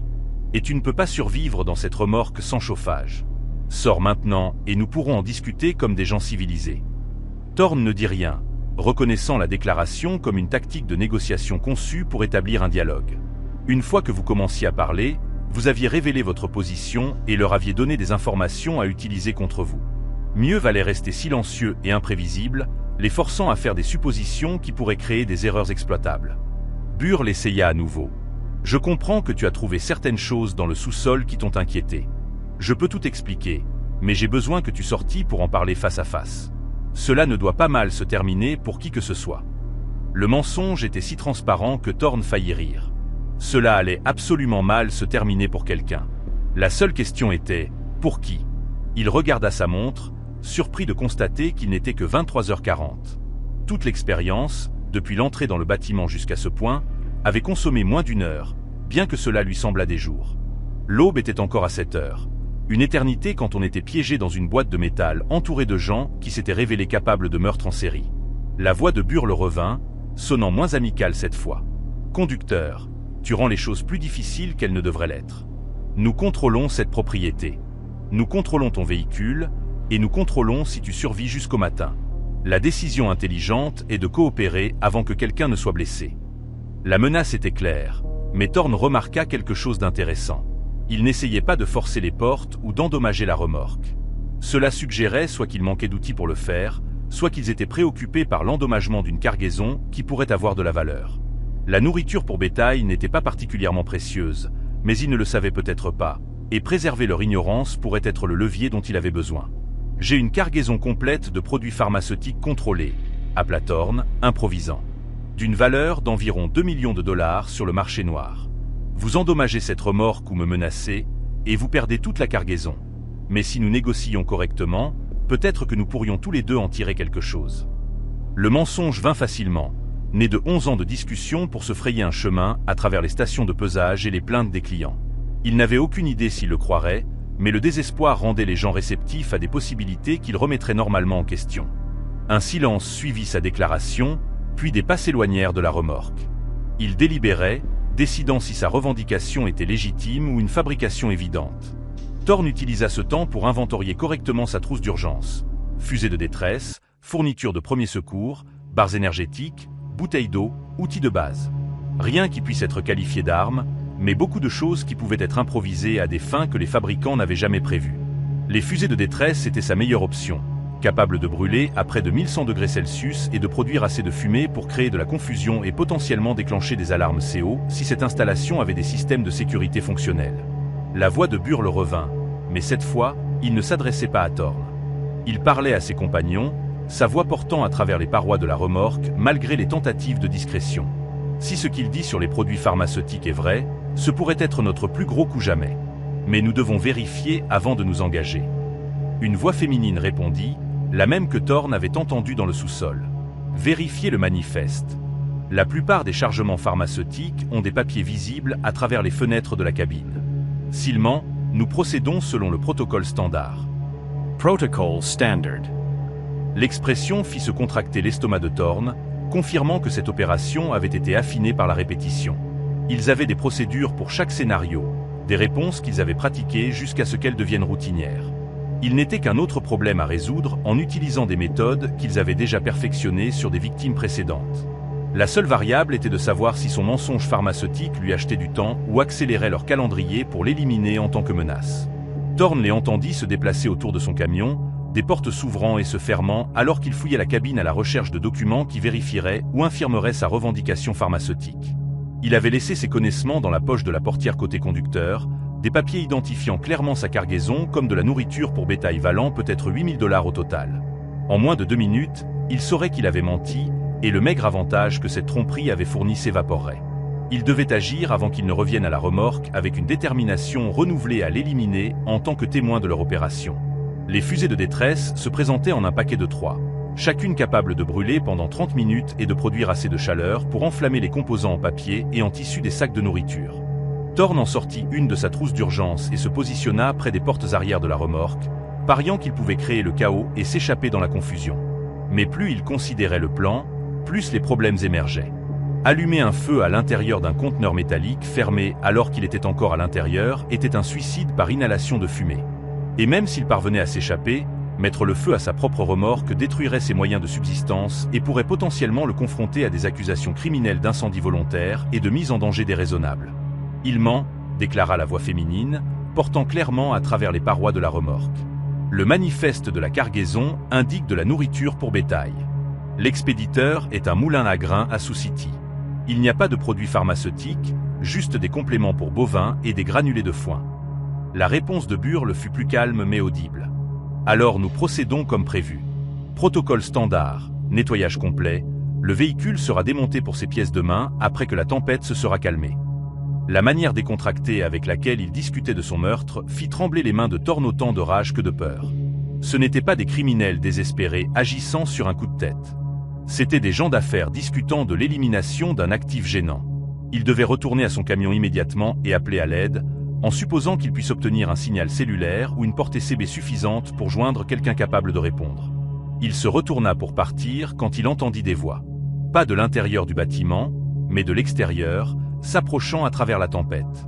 Et tu ne peux pas survivre dans cette remorque sans chauffage. Sors maintenant, et nous pourrons en discuter comme des gens civilisés. » Thorn ne dit rien, reconnaissant la déclaration comme une tactique de négociation conçue pour établir un dialogue. Une fois que vous commenciez à parler, vous aviez révélé votre position et leur aviez donné des informations à utiliser contre vous. Mieux valait rester silencieux et imprévisible, les forçant à faire des suppositions qui pourraient créer des erreurs exploitables. Burl essaya à nouveau. « Je comprends que tu as trouvé certaines choses dans le sous-sol qui t'ont inquiété. Je peux tout expliquer, mais j'ai besoin que tu sortis pour en parler face à face. Cela ne doit pas mal se terminer pour qui que ce soit. » Le mensonge était si transparent que Thorn faillit rire. Cela allait absolument mal se terminer pour quelqu'un. La seule question était, pour qui? Il regarda sa montre, surpris de constater qu'il n'était que 23h40. Toute l'expérience, depuis l'entrée dans le bâtiment jusqu'à ce point, avait consommé moins d'une heure, bien que cela lui semblât des jours. L'aube était encore à 7 heures. Une éternité quand on était piégé dans une boîte de métal entourée de gens qui s'étaient révélés capables de meurtres en série. La voix de Burle revint, sonnant moins amicale cette fois. « Conducteur, tu rends les choses plus difficiles qu'elles ne devraient l'être. Nous contrôlons cette propriété. Nous contrôlons ton véhicule, et nous contrôlons si tu survis jusqu'au matin. La décision intelligente est de coopérer avant que quelqu'un ne soit blessé. » La menace était claire, mais Thorn remarqua quelque chose d'intéressant. Il n'essayait pas de forcer les portes ou d'endommager la remorque. Cela suggérait soit qu'il manquait d'outils pour le faire, soit qu'ils étaient préoccupés par l'endommagement d'une cargaison qui pourrait avoir de la valeur. La nourriture pour bétail n'était pas particulièrement précieuse, mais ils ne le savaient peut-être pas, et préserver leur ignorance pourrait être le levier dont il avait besoin. « J'ai une cargaison complète de produits pharmaceutiques contrôlés », appela Thorn, improvisant. « D'une valeur d'environ 2 millions de dollars sur le marché noir. Vous endommagez cette remorque ou me menacez, et vous perdez toute la cargaison. Mais si nous négocions correctement, peut-être que nous pourrions tous les deux en tirer quelque chose. » Le mensonge vint facilement, né de 11 ans de discussion pour se frayer un chemin à travers les stations de pesage et les plaintes des clients. Il n'avait aucune idée s'il le croirait, mais le désespoir rendait les gens réceptifs à des possibilités qu'ils remettraient normalement en question. Un silence suivit sa déclaration, puis des pas s'éloignèrent de la remorque. Il délibérait, décidant si sa revendication était légitime ou une fabrication évidente. Thorn utilisa ce temps pour inventorier correctement sa trousse d'urgence. Fusée de détresse, fournitures de premiers secours, barres énergétiques, bouteilles d'eau, outils de base. Rien qui puisse être qualifié d'arme, mais beaucoup de choses qui pouvaient être improvisées à des fins que les fabricants n'avaient jamais prévues. Les fusées de détresse étaient sa meilleure option, capables de brûler à près de 1100 degrés Celsius et de produire assez de fumée pour créer de la confusion et potentiellement déclencher des alarmes CO si cette installation avait des systèmes de sécurité fonctionnels. La voix de Burle revint, mais cette fois, il ne s'adressait pas à Thorn. Il parlait à ses compagnons, sa voix portant à travers les parois de la remorque malgré les tentatives de discrétion. Si ce qu'il dit sur les produits pharmaceutiques est vrai, ce pourrait être notre plus gros coup jamais. Mais nous devons vérifier avant de nous engager. Une voix féminine répondit, la même que Thorn avait entendue dans le sous-sol. Vérifiez le manifeste. La plupart des chargements pharmaceutiques ont des papiers visibles à travers les fenêtres de la cabine. S'il ment, nous procédons selon le protocole standard. Protocol Standard. L'expression fit se contracter l'estomac de Thorn, confirmant que cette opération avait été affinée par la répétition. Ils avaient des procédures pour chaque scénario, des réponses qu'ils avaient pratiquées jusqu'à ce qu'elles deviennent routinières. Il n'était qu'un autre problème à résoudre en utilisant des méthodes qu'ils avaient déjà perfectionnées sur des victimes précédentes. La seule variable était de savoir si son mensonge pharmaceutique lui achetait du temps ou accélérait leur calendrier pour l'éliminer en tant que menace. Thorn les entendit se déplacer autour de son camion, des portes s'ouvrant et se fermant alors qu'il fouillait la cabine à la recherche de documents qui vérifieraient ou infirmeraient sa revendication pharmaceutique. Il avait laissé ses connaissements dans la poche de la portière côté conducteur, des papiers identifiant clairement sa cargaison comme de la nourriture pour bétail valant peut-être 8 000 $ au total. En moins de 2 minutes, il saurait qu'il avait menti, et le maigre avantage que cette tromperie avait fourni s'évaporerait. Il devait agir avant qu'il ne revienne à la remorque avec une détermination renouvelée à l'éliminer en tant que témoin de leur opération. Les fusées de détresse se présentaient en un paquet de 3, chacune capable de brûler pendant 30 minutes et de produire assez de chaleur pour enflammer les composants en papier et en tissu des sacs de nourriture. Thorn en sortit une de sa trousse d'urgence et se positionna près des portes arrière de la remorque, pariant qu'il pouvait créer le chaos et s'échapper dans la confusion. Mais plus il considérait le plan, plus les problèmes émergeaient. Allumer un feu à l'intérieur d'un conteneur métallique fermé alors qu'il était encore à l'intérieur était un suicide par inhalation de fumée. Et même s'il parvenait à s'échapper, mettre le feu à sa propre remorque détruirait ses moyens de subsistance et pourrait potentiellement le confronter à des accusations criminelles d'incendie volontaire et de mise en danger déraisonnable. « Il ment », déclara la voix féminine, portant clairement à travers les parois de la remorque. Le manifeste de la cargaison indique de la nourriture pour bétail. L'expéditeur est un moulin à grains à Sioux City. Il n'y a pas de produits pharmaceutiques, juste des compléments pour bovins et des granulés de foin. La réponse de Burle fut plus calme mais audible. Alors nous procédons comme prévu. Protocole standard, nettoyage complet, Le véhicule sera démonté pour ses pièces de main après que la tempête se sera calmée. La manière décontractée avec laquelle il discutait de son meurtre fit trembler les mains de Thorne autant de rage que de peur. Ce n'étaient pas des criminels désespérés agissant sur un coup de tête. C'étaient des gens d'affaires discutant de l'élimination d'un actif gênant. Il devait retourner à son camion immédiatement et appeler à l'aide, en supposant qu'il puisse obtenir un signal cellulaire ou une portée CB suffisante pour joindre quelqu'un capable de répondre. Il se retourna pour partir quand il entendit des voix. Pas de l'intérieur du bâtiment, mais de l'extérieur, s'approchant à travers la tempête.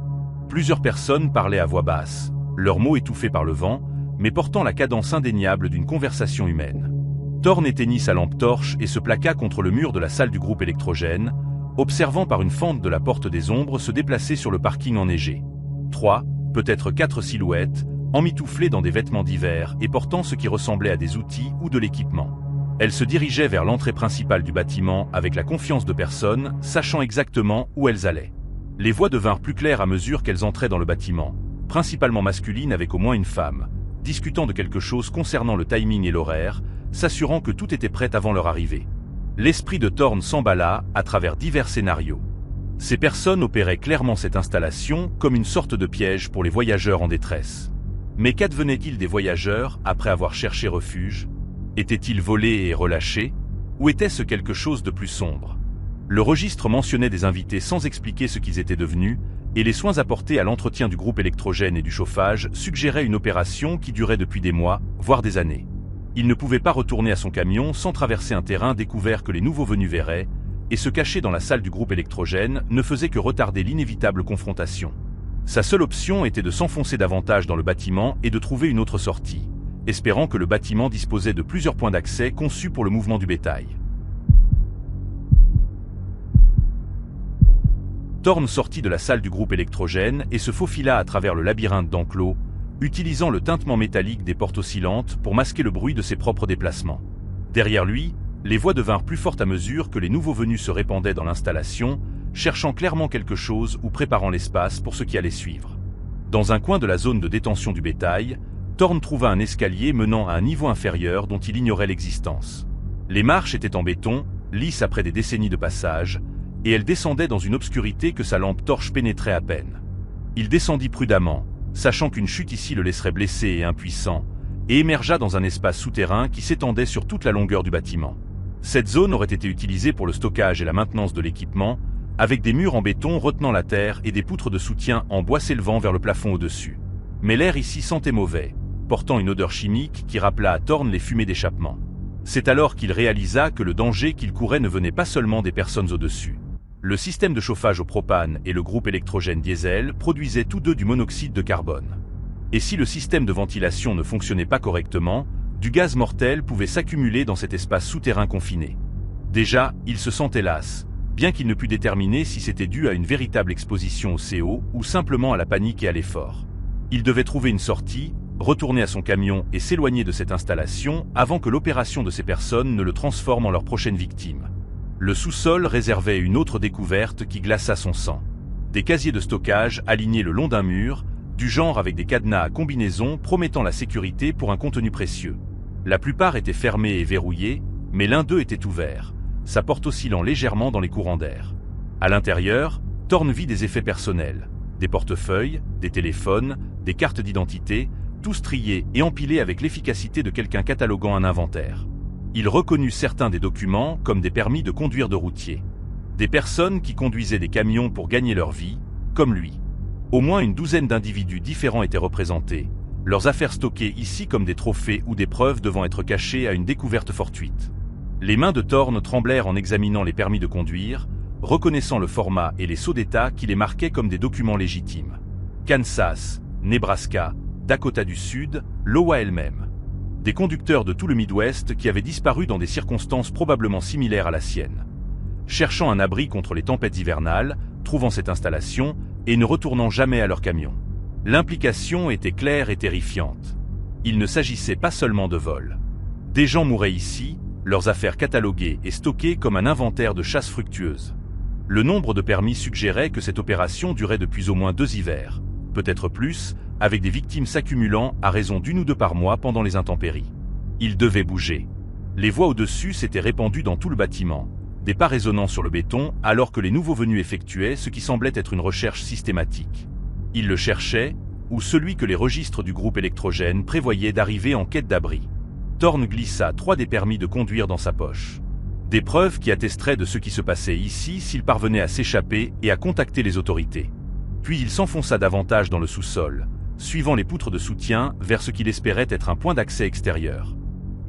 Plusieurs personnes parlaient à voix basse, leurs mots étouffés par le vent, mais portant la cadence indéniable d'une conversation humaine. Thorne éteignit sa lampe torche et se plaqua contre le mur de la salle du groupe électrogène, observant par une fente de la porte des ombres se déplacer sur le parking enneigé. 3, peut-être 4 silhouettes, emmitouflées dans des vêtements d'hiver et portant ce qui ressemblait à des outils ou de l'équipement. Elles se dirigeaient vers l'entrée principale du bâtiment avec la confiance de personnes, sachant exactement où elles allaient. Les voix devinrent plus claires à mesure qu'elles entraient dans le bâtiment, principalement masculines avec au moins une femme, discutant de quelque chose concernant le timing et l'horaire, s'assurant que tout était prêt avant leur arrivée. L'esprit de Thorne s'emballa à travers divers scénarios. Ces personnes opéraient clairement cette installation comme une sorte de piège pour les voyageurs en détresse. Mais qu'advenait-il des voyageurs après avoir cherché refuge ? Étaient-ils volés et relâchés ? Ou était-ce quelque chose de plus sombre ? Le registre mentionnait des invités sans expliquer ce qu'ils étaient devenus, et les soins apportés à l'entretien du groupe électrogène et du chauffage suggéraient une opération qui durait depuis des mois, voire des années. Il ne pouvait pas retourner à son camion sans traverser un terrain découvert que les nouveaux venus verraient, et se cacher dans la salle du groupe électrogène ne faisait que retarder l'inévitable confrontation. Sa seule option était de s'enfoncer davantage dans le bâtiment et de trouver une autre sortie, espérant que le bâtiment disposait de plusieurs points d'accès conçus pour le mouvement du bétail. Thorne sortit de la salle du groupe électrogène et se faufila à travers le labyrinthe d'enclos, utilisant le tintement métallique des portes oscillantes pour masquer le bruit de ses propres déplacements. Derrière lui, les voix devinrent plus fortes à mesure que les nouveaux venus se répandaient dans l'installation, cherchant clairement quelque chose ou préparant l'espace pour ce qui allait suivre. Dans un coin de la zone de détention du bétail, Thorne trouva un escalier menant à un niveau inférieur dont il ignorait l'existence. Les marches étaient en béton, lisses après des décennies de passage, et elles descendaient dans une obscurité que sa lampe torche pénétrait à peine. Il descendit prudemment, sachant qu'une chute ici le laisserait blessé et impuissant, et émergea dans un espace souterrain qui s'étendait sur toute la longueur du bâtiment. Cette zone aurait été utilisée pour le stockage et la maintenance de l'équipement, avec des murs en béton retenant la terre et des poutres de soutien en bois s'élevant vers le plafond au-dessus. Mais l'air ici sentait mauvais, portant une odeur chimique qui rappela à Thorne les fumées d'échappement. C'est alors qu'il réalisa que le danger qu'il courait ne venait pas seulement des personnes au-dessus. Le système de chauffage au propane et le groupe électrogène diesel produisaient tous deux du monoxyde de carbone. Et si le système de ventilation ne fonctionnait pas correctement, du gaz mortel pouvait s'accumuler dans cet espace souterrain confiné. Déjà, il se sentait las, bien qu'il ne pût déterminer si c'était dû à une véritable exposition au CO ou simplement à la panique et à l'effort. Il devait trouver une sortie, retourner à son camion et s'éloigner de cette installation avant que l'opération de ces personnes ne le transforme en leur prochaine victime. Le sous-sol réservait une autre découverte qui glaça son sang. Des casiers de stockage alignés le long d'un mur, du genre avec des cadenas à combinaison promettant la sécurité pour un contenu précieux. La plupart étaient fermés et verrouillés, mais l'un d'eux était ouvert, sa porte oscillant légèrement dans les courants d'air. À l'intérieur, Thorne vit des effets personnels, des portefeuilles, des téléphones, des cartes d'identité, tous triés et empilés avec l'efficacité de quelqu'un cataloguant un inventaire. Il reconnut certains des documents comme des permis de conduire de routiers. Des personnes qui conduisaient des camions pour gagner leur vie, comme lui. Au moins une douzaine d'individus différents étaient représentés, leurs affaires stockées ici comme des trophées ou des preuves devant être cachées à une découverte fortuite. Les mains de Thorne tremblèrent en examinant les permis de conduire, reconnaissant le format et les sceaux d'État qui les marquaient comme des documents légitimes. Kansas, Nebraska, Dakota du Sud, l'Iowa elle-même. Des conducteurs de tout le Midwest qui avaient disparu dans des circonstances probablement similaires à la sienne. Cherchant un abri contre les tempêtes hivernales, trouvant cette installation et ne retournant jamais à leur camion. L'implication était claire et terrifiante. Il ne s'agissait pas seulement de vol. Des gens mouraient ici, leurs affaires cataloguées et stockées comme un inventaire de chasse fructueuse. Le nombre de permis suggérait que cette opération durait depuis au moins 2 hivers, peut-être plus, avec des victimes s'accumulant à raison d'1 ou 2 par mois pendant les intempéries. Il devait bouger. Les voix au-dessus s'étaient répandues dans tout le bâtiment, des pas résonnants sur le béton, alors que les nouveaux venus effectuaient ce qui semblait être une recherche systématique. Ils le cherchaient, ou celui que les registres du groupe électrogène prévoyaient d'arriver en quête d'abri. Thorn glissa 3 des permis de conduire dans sa poche. Des preuves qui attesteraient de ce qui se passait ici s'il parvenait à s'échapper et à contacter les autorités. Puis il s'enfonça davantage dans le sous-sol, suivant les poutres de soutien vers ce qu'il espérait être un point d'accès extérieur.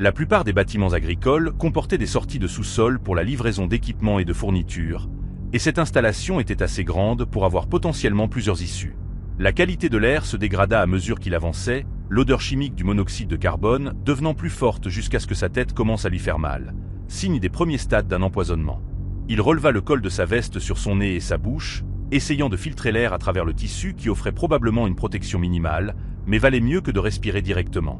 La plupart des bâtiments agricoles comportaient des sorties de sous-sol pour la livraison d'équipements et de fournitures, et cette installation était assez grande pour avoir potentiellement plusieurs issues. La qualité de l'air se dégrada à mesure qu'il avançait, l'odeur chimique du monoxyde de carbone devenant plus forte jusqu'à ce que sa tête commence à lui faire mal, signe des premiers stades d'un empoisonnement. Il releva le col de sa veste sur son nez et sa bouche, essayant de filtrer l'air à travers le tissu qui offrait probablement une protection minimale, mais valait mieux que de respirer directement.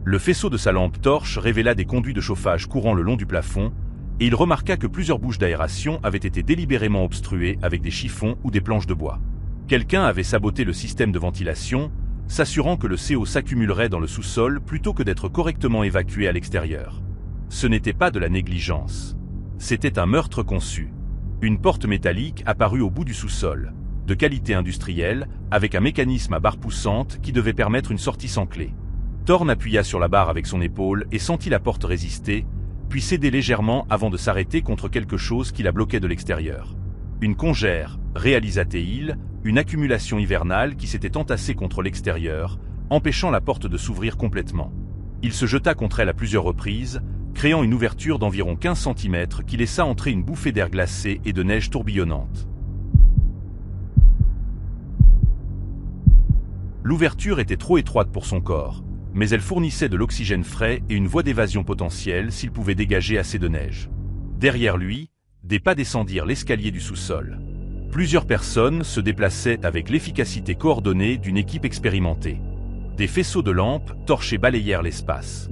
Le faisceau de sa lampe torche révéla des conduits de chauffage courant le long du plafond, et il remarqua que plusieurs bouches d'aération avaient été délibérément obstruées avec des chiffons ou des planches de bois. Quelqu'un avait saboté le système de ventilation, s'assurant que le CO s'accumulerait dans le sous-sol plutôt que d'être correctement évacué à l'extérieur. Ce n'était pas de la négligence. C'était un meurtre conçu. Une porte métallique apparut au bout du sous-sol, de qualité industrielle, avec un mécanisme à barre poussante qui devait permettre une sortie sans clé. Thorn appuya sur la barre avec son épaule et sentit la porte résister, puis céder légèrement avant de s'arrêter contre quelque chose qui la bloquait de l'extérieur. Une congère, réalisa-t-il, une accumulation hivernale qui s'était entassée contre l'extérieur, empêchant la porte de s'ouvrir complètement. Il se jeta contre elle à plusieurs reprises, créant une ouverture d'environ 15 cm qui laissa entrer une bouffée d'air glacé et de neige tourbillonnante. L'ouverture était trop étroite pour son corps, mais elle fournissait de l'oxygène frais et une voie d'évasion potentielle s'il pouvait dégager assez de neige. Derrière lui, des pas descendirent l'escalier du sous-sol. Plusieurs personnes se déplaçaient avec l'efficacité coordonnée d'une équipe expérimentée. Des faisceaux de lampes torchés balayèrent l'espace.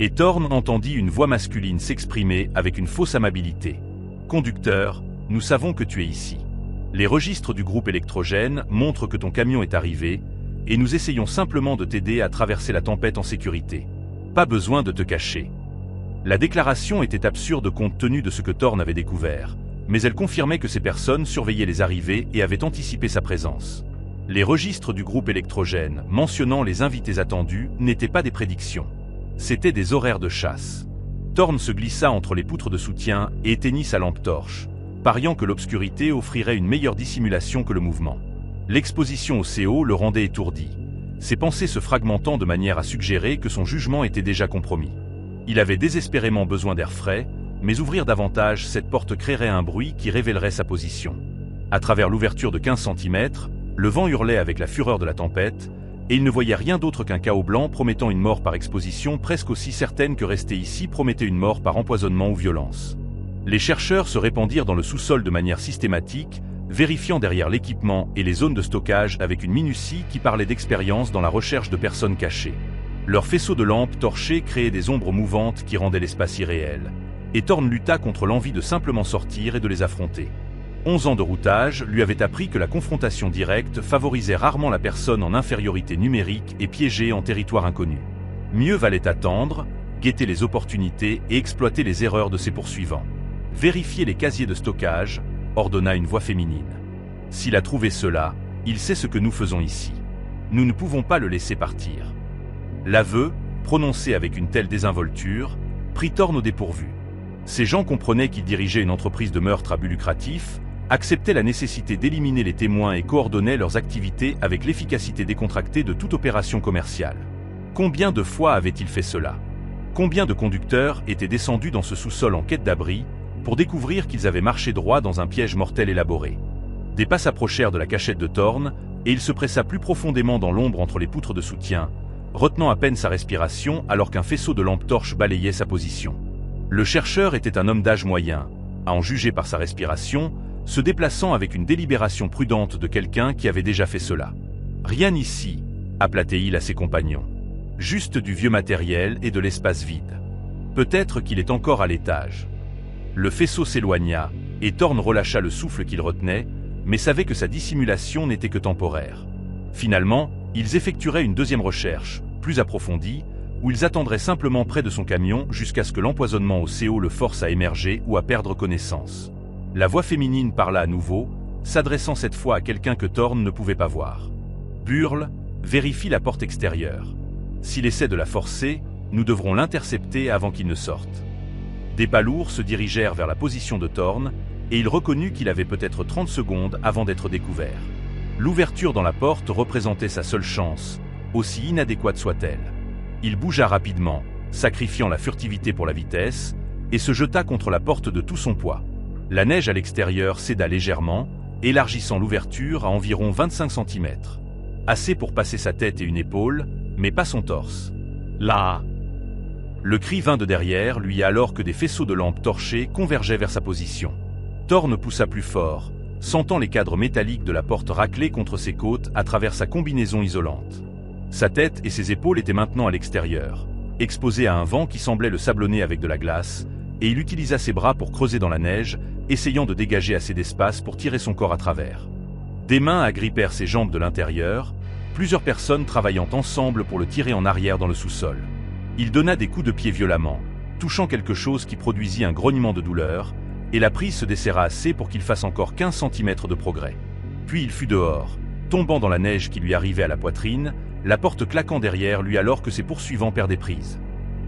Et Thorn entendit une voix masculine s'exprimer avec une fausse amabilité. « Conducteur, nous savons que tu es ici. Les registres du groupe électrogène montrent que ton camion est arrivé, et nous essayons simplement de t'aider à traverser la tempête en sécurité. Pas besoin de te cacher. » La déclaration était absurde compte tenu de ce que Thorn avait découvert, mais elle confirmait que ces personnes surveillaient les arrivées et avaient anticipé sa présence. Les registres du groupe électrogène mentionnant les invités attendus n'étaient pas des prédictions. C'étaient des horaires de chasse. Thorn se glissa entre les poutres de soutien et éteignit sa lampe torche, pariant que l'obscurité offrirait une meilleure dissimulation que le mouvement. L'exposition au CO le rendait étourdi, ses pensées se fragmentant de manière à suggérer que son jugement était déjà compromis. Il avait désespérément besoin d'air frais, mais ouvrir davantage cette porte créerait un bruit qui révélerait sa position. À travers l'ouverture de 15 cm, le vent hurlait avec la fureur de la tempête, et il ne voyait rien d'autre qu'un chaos blanc promettant une mort par exposition presque aussi certaine que rester ici promettait une mort par empoisonnement ou violence. Les chercheurs se répandirent dans le sous-sol de manière systématique, vérifiant derrière l'équipement et les zones de stockage avec une minutie qui parlait d'expérience dans la recherche de personnes cachées. Leurs faisceaux de lampes torchées créaient des ombres mouvantes qui rendaient l'espace irréel. Et Thorn lutta contre l'envie de simplement sortir et de les affronter. 11 ans de routage lui avaient appris que la confrontation directe favorisait rarement la personne en infériorité numérique et piégée en territoire inconnu. Mieux valait attendre, guetter les opportunités et exploiter les erreurs de ses poursuivants. Vérifier les casiers de stockage, ordonna une voix féminine. S'il a trouvé cela, il sait ce que nous faisons ici. Nous ne pouvons pas le laisser partir. L'aveu, prononcé avec une telle désinvolture, prit Thorn au dépourvu. Ces gens comprenaient qu'il dirigeait une entreprise de meurtre à but lucratif, acceptaient la nécessité d'éliminer les témoins et coordonnaient leurs activités avec l'efficacité décontractée de toute opération commerciale. Combien de fois avait-il fait cela? Combien de conducteurs étaient descendus dans ce sous-sol en quête d'abri pour découvrir qu'ils avaient marché droit dans un piège mortel élaboré? Des pas s'approchèrent de la cachette de Thorn, et il se pressa plus profondément dans l'ombre entre les poutres de soutien, retenant à peine sa respiration alors qu'un faisceau de lampe torche balayait sa position. Le chercheur était un homme d'âge moyen, à en juger par sa respiration, se déplaçant avec une délibération prudente de quelqu'un qui avait déjà fait cela. Rien ici, appelait-il à ses compagnons. Juste du vieux matériel et de l'espace vide. Peut-être qu'il est encore à l'étage. Le faisceau s'éloigna, et Thorn relâcha le souffle qu'il retenait, mais savait que sa dissimulation n'était que temporaire. Finalement, ils effectueraient une deuxième recherche, plus approfondie, où ils attendraient simplement près de son camion jusqu'à ce que l'empoisonnement au CO le force à émerger ou à perdre connaissance. La voix féminine parla à nouveau, s'adressant cette fois à quelqu'un que Thorne ne pouvait pas voir. « Burl, vérifie la porte extérieure. S'il essaie de la forcer, nous devrons l'intercepter avant qu'il ne sorte. » Des pas lourds se dirigèrent vers la position de Thorne, et il reconnut qu'il avait peut-être 30 secondes avant d'être découvert. L'ouverture dans la porte représentait sa seule chance, aussi inadéquate soit-elle. Il bougea rapidement, sacrifiant la furtivité pour la vitesse, et se jeta contre la porte de tout son poids. La neige à l'extérieur céda légèrement, élargissant l'ouverture à environ 25 cm. Assez pour passer sa tête et une épaule, mais pas son torse. « Là !» Le cri vint de derrière lui alors que des faisceaux de lampes torchées convergeaient vers sa position. Thorne poussa plus fort, sentant les cadres métalliques de la porte racler contre ses côtes à travers sa combinaison isolante. Sa tête et ses épaules étaient maintenant à l'extérieur, exposés à un vent qui semblait le sablonner avec de la glace, et il utilisa ses bras pour creuser dans la neige, essayant de dégager assez d'espace pour tirer son corps à travers. Des mains agrippèrent ses jambes de l'intérieur, plusieurs personnes travaillant ensemble pour le tirer en arrière dans le sous-sol. Il donna des coups de pied violemment, touchant quelque chose qui produisit un grognement de douleur, et la prise se desserra assez pour qu'il fasse encore 15 cm de progrès. Puis il fut dehors, tombant dans la neige qui lui arrivait à la poitrine, la porte claquant derrière lui alors que ses poursuivants perdaient prise.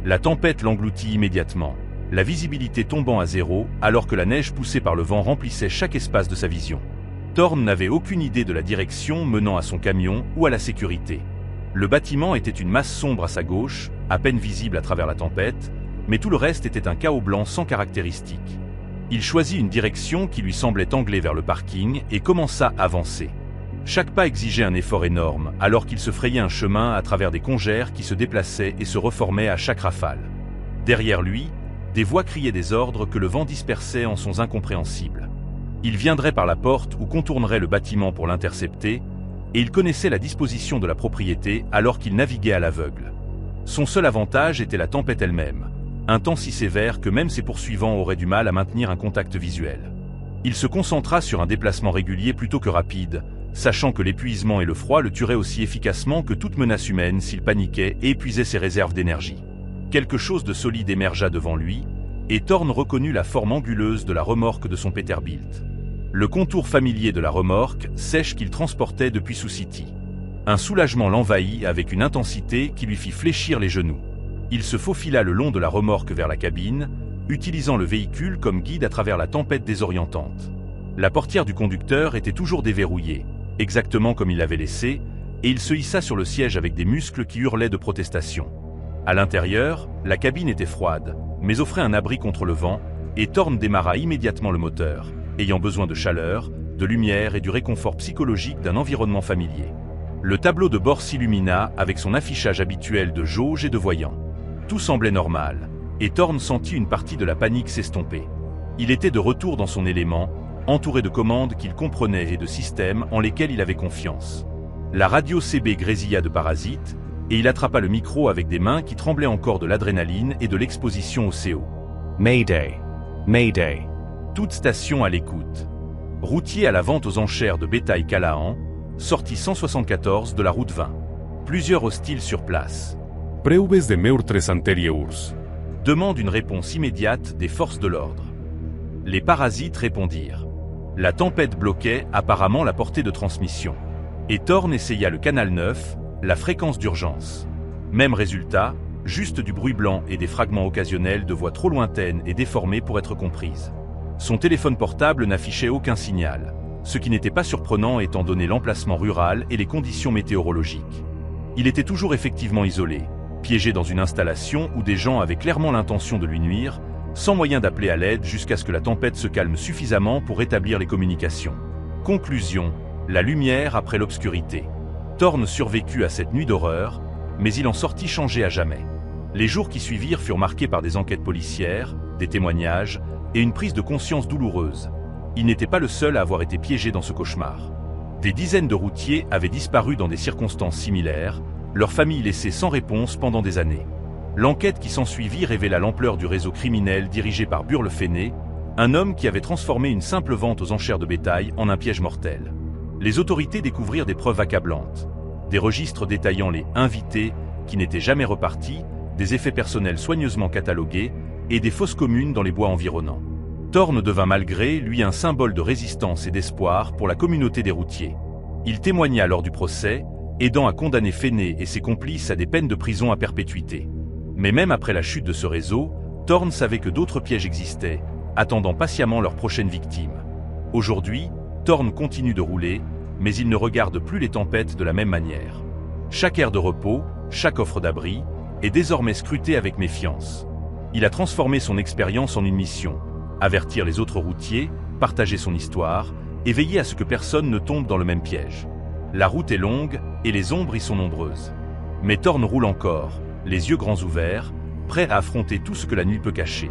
La tempête l'engloutit immédiatement, la visibilité tombant à zéro alors que la neige poussée par le vent remplissait chaque espace de sa vision. Thorne n'avait aucune idée de la direction menant à son camion ou à la sécurité. Le bâtiment était une masse sombre à sa gauche, à peine visible à travers la tempête, mais tout le reste était un chaos blanc sans caractéristiques. Il choisit une direction qui lui semblait anglée vers le parking et commença à avancer. Chaque pas exigeait un effort énorme, alors qu'il se frayait un chemin à travers des congères qui se déplaçaient et se reformaient à chaque rafale. Derrière lui, des voix criaient des ordres que le vent dispersait en sons incompréhensibles. Il viendrait par la porte ou contournerait le bâtiment pour l'intercepter, et il connaissait la disposition de la propriété alors qu'il naviguait à l'aveugle. Son seul avantage était la tempête elle-même, un temps si sévère que même ses poursuivants auraient du mal à maintenir un contact visuel. Il se concentra sur un déplacement régulier plutôt que rapide, sachant que l'épuisement et le froid le tueraient aussi efficacement que toute menace humaine s'il paniquait et épuisait ses réserves d'énergie. Quelque chose de solide émergea devant lui, et Thorne reconnut la forme anguleuse de la remorque de son Peterbilt. Le contour familier de la remorque, sèche qu'il transportait depuis Sioux City. Un soulagement l'envahit avec une intensité qui lui fit fléchir les genoux. Il se faufila le long de la remorque vers la cabine, utilisant le véhicule comme guide à travers la tempête désorientante. La portière du conducteur était toujours déverrouillée, exactement comme il l'avait laissé, et il se hissa sur le siège avec des muscles qui hurlaient de protestation. À l'intérieur, la cabine était froide, mais offrait un abri contre le vent, et Thorne démarra immédiatement le moteur, ayant besoin de chaleur, de lumière et du réconfort psychologique d'un environnement familier. Le tableau de bord s'illumina avec son affichage habituel de jauge et de voyants. Tout semblait normal, et Thorne sentit une partie de la panique s'estomper. Il était de retour dans son élément, entouré de commandes qu'il comprenait et de systèmes en lesquels il avait confiance. La radio CB grésilla de parasites, et il attrapa le micro avec des mains qui tremblaient encore de l'adrénaline et de l'exposition au CO. Mayday. Mayday. Toute station à l'écoute. Routier à la vente aux enchères de bétail Callahan, sortie 174 de la route 20. Plusieurs hostiles sur place. Preuves de meurtres anteriors. Demande une réponse immédiate des forces de l'ordre. Les parasites répondirent. La tempête bloquait apparemment la portée de transmission. Et Thorne essaya le canal 9, la fréquence d'urgence. Même résultat, juste du bruit blanc et des fragments occasionnels de voix trop lointaines et déformées pour être comprises. Son téléphone portable n'affichait aucun signal, ce qui n'était pas surprenant étant donné l'emplacement rural et les conditions météorologiques. Il était toujours effectivement isolé, piégé dans une installation où des gens avaient clairement l'intention de lui nuire, sans moyen d'appeler à l'aide jusqu'à ce que la tempête se calme suffisamment pour rétablir les communications. Conclusion, la lumière après l'obscurité. Thorne survécut à cette nuit d'horreur, mais il en sortit changé à jamais. Les jours qui suivirent furent marqués par des enquêtes policières, des témoignages, et une prise de conscience douloureuse. Il n'était pas le seul à avoir été piégé dans ce cauchemar. Des dizaines de routiers avaient disparu dans des circonstances similaires, leurs familles laissées sans réponse pendant des années. L'enquête qui s'ensuivit révéla l'ampleur du réseau criminel dirigé par Burl Fenney, un homme qui avait transformé une simple vente aux enchères de bétail en un piège mortel. Les autorités découvrirent des preuves accablantes, des registres détaillant les « invités » qui n'étaient jamais repartis, des effets personnels soigneusement catalogués et des fosses communes dans les bois environnants. Thorn devint malgré lui un symbole de résistance et d'espoir pour la communauté des routiers. Il témoigna lors du procès, aidant à condamner Feney et ses complices à des peines de prison à perpétuité. Mais même après la chute de ce réseau, Thorn savait que d'autres pièges existaient, attendant patiemment leur prochaine victime. Aujourd'hui, Thorn continue de rouler, mais il ne regarde plus les tempêtes de la même manière. Chaque aire de repos, chaque offre d'abri, est désormais scrutée avec méfiance. Il a transformé son expérience en une mission, avertir les autres routiers, partager son histoire, et veiller à ce que personne ne tombe dans le même piège. La route est longue, et les ombres y sont nombreuses. Mais Thorn roule encore, les yeux grands ouverts, prêt à affronter tout ce que la nuit peut cacher.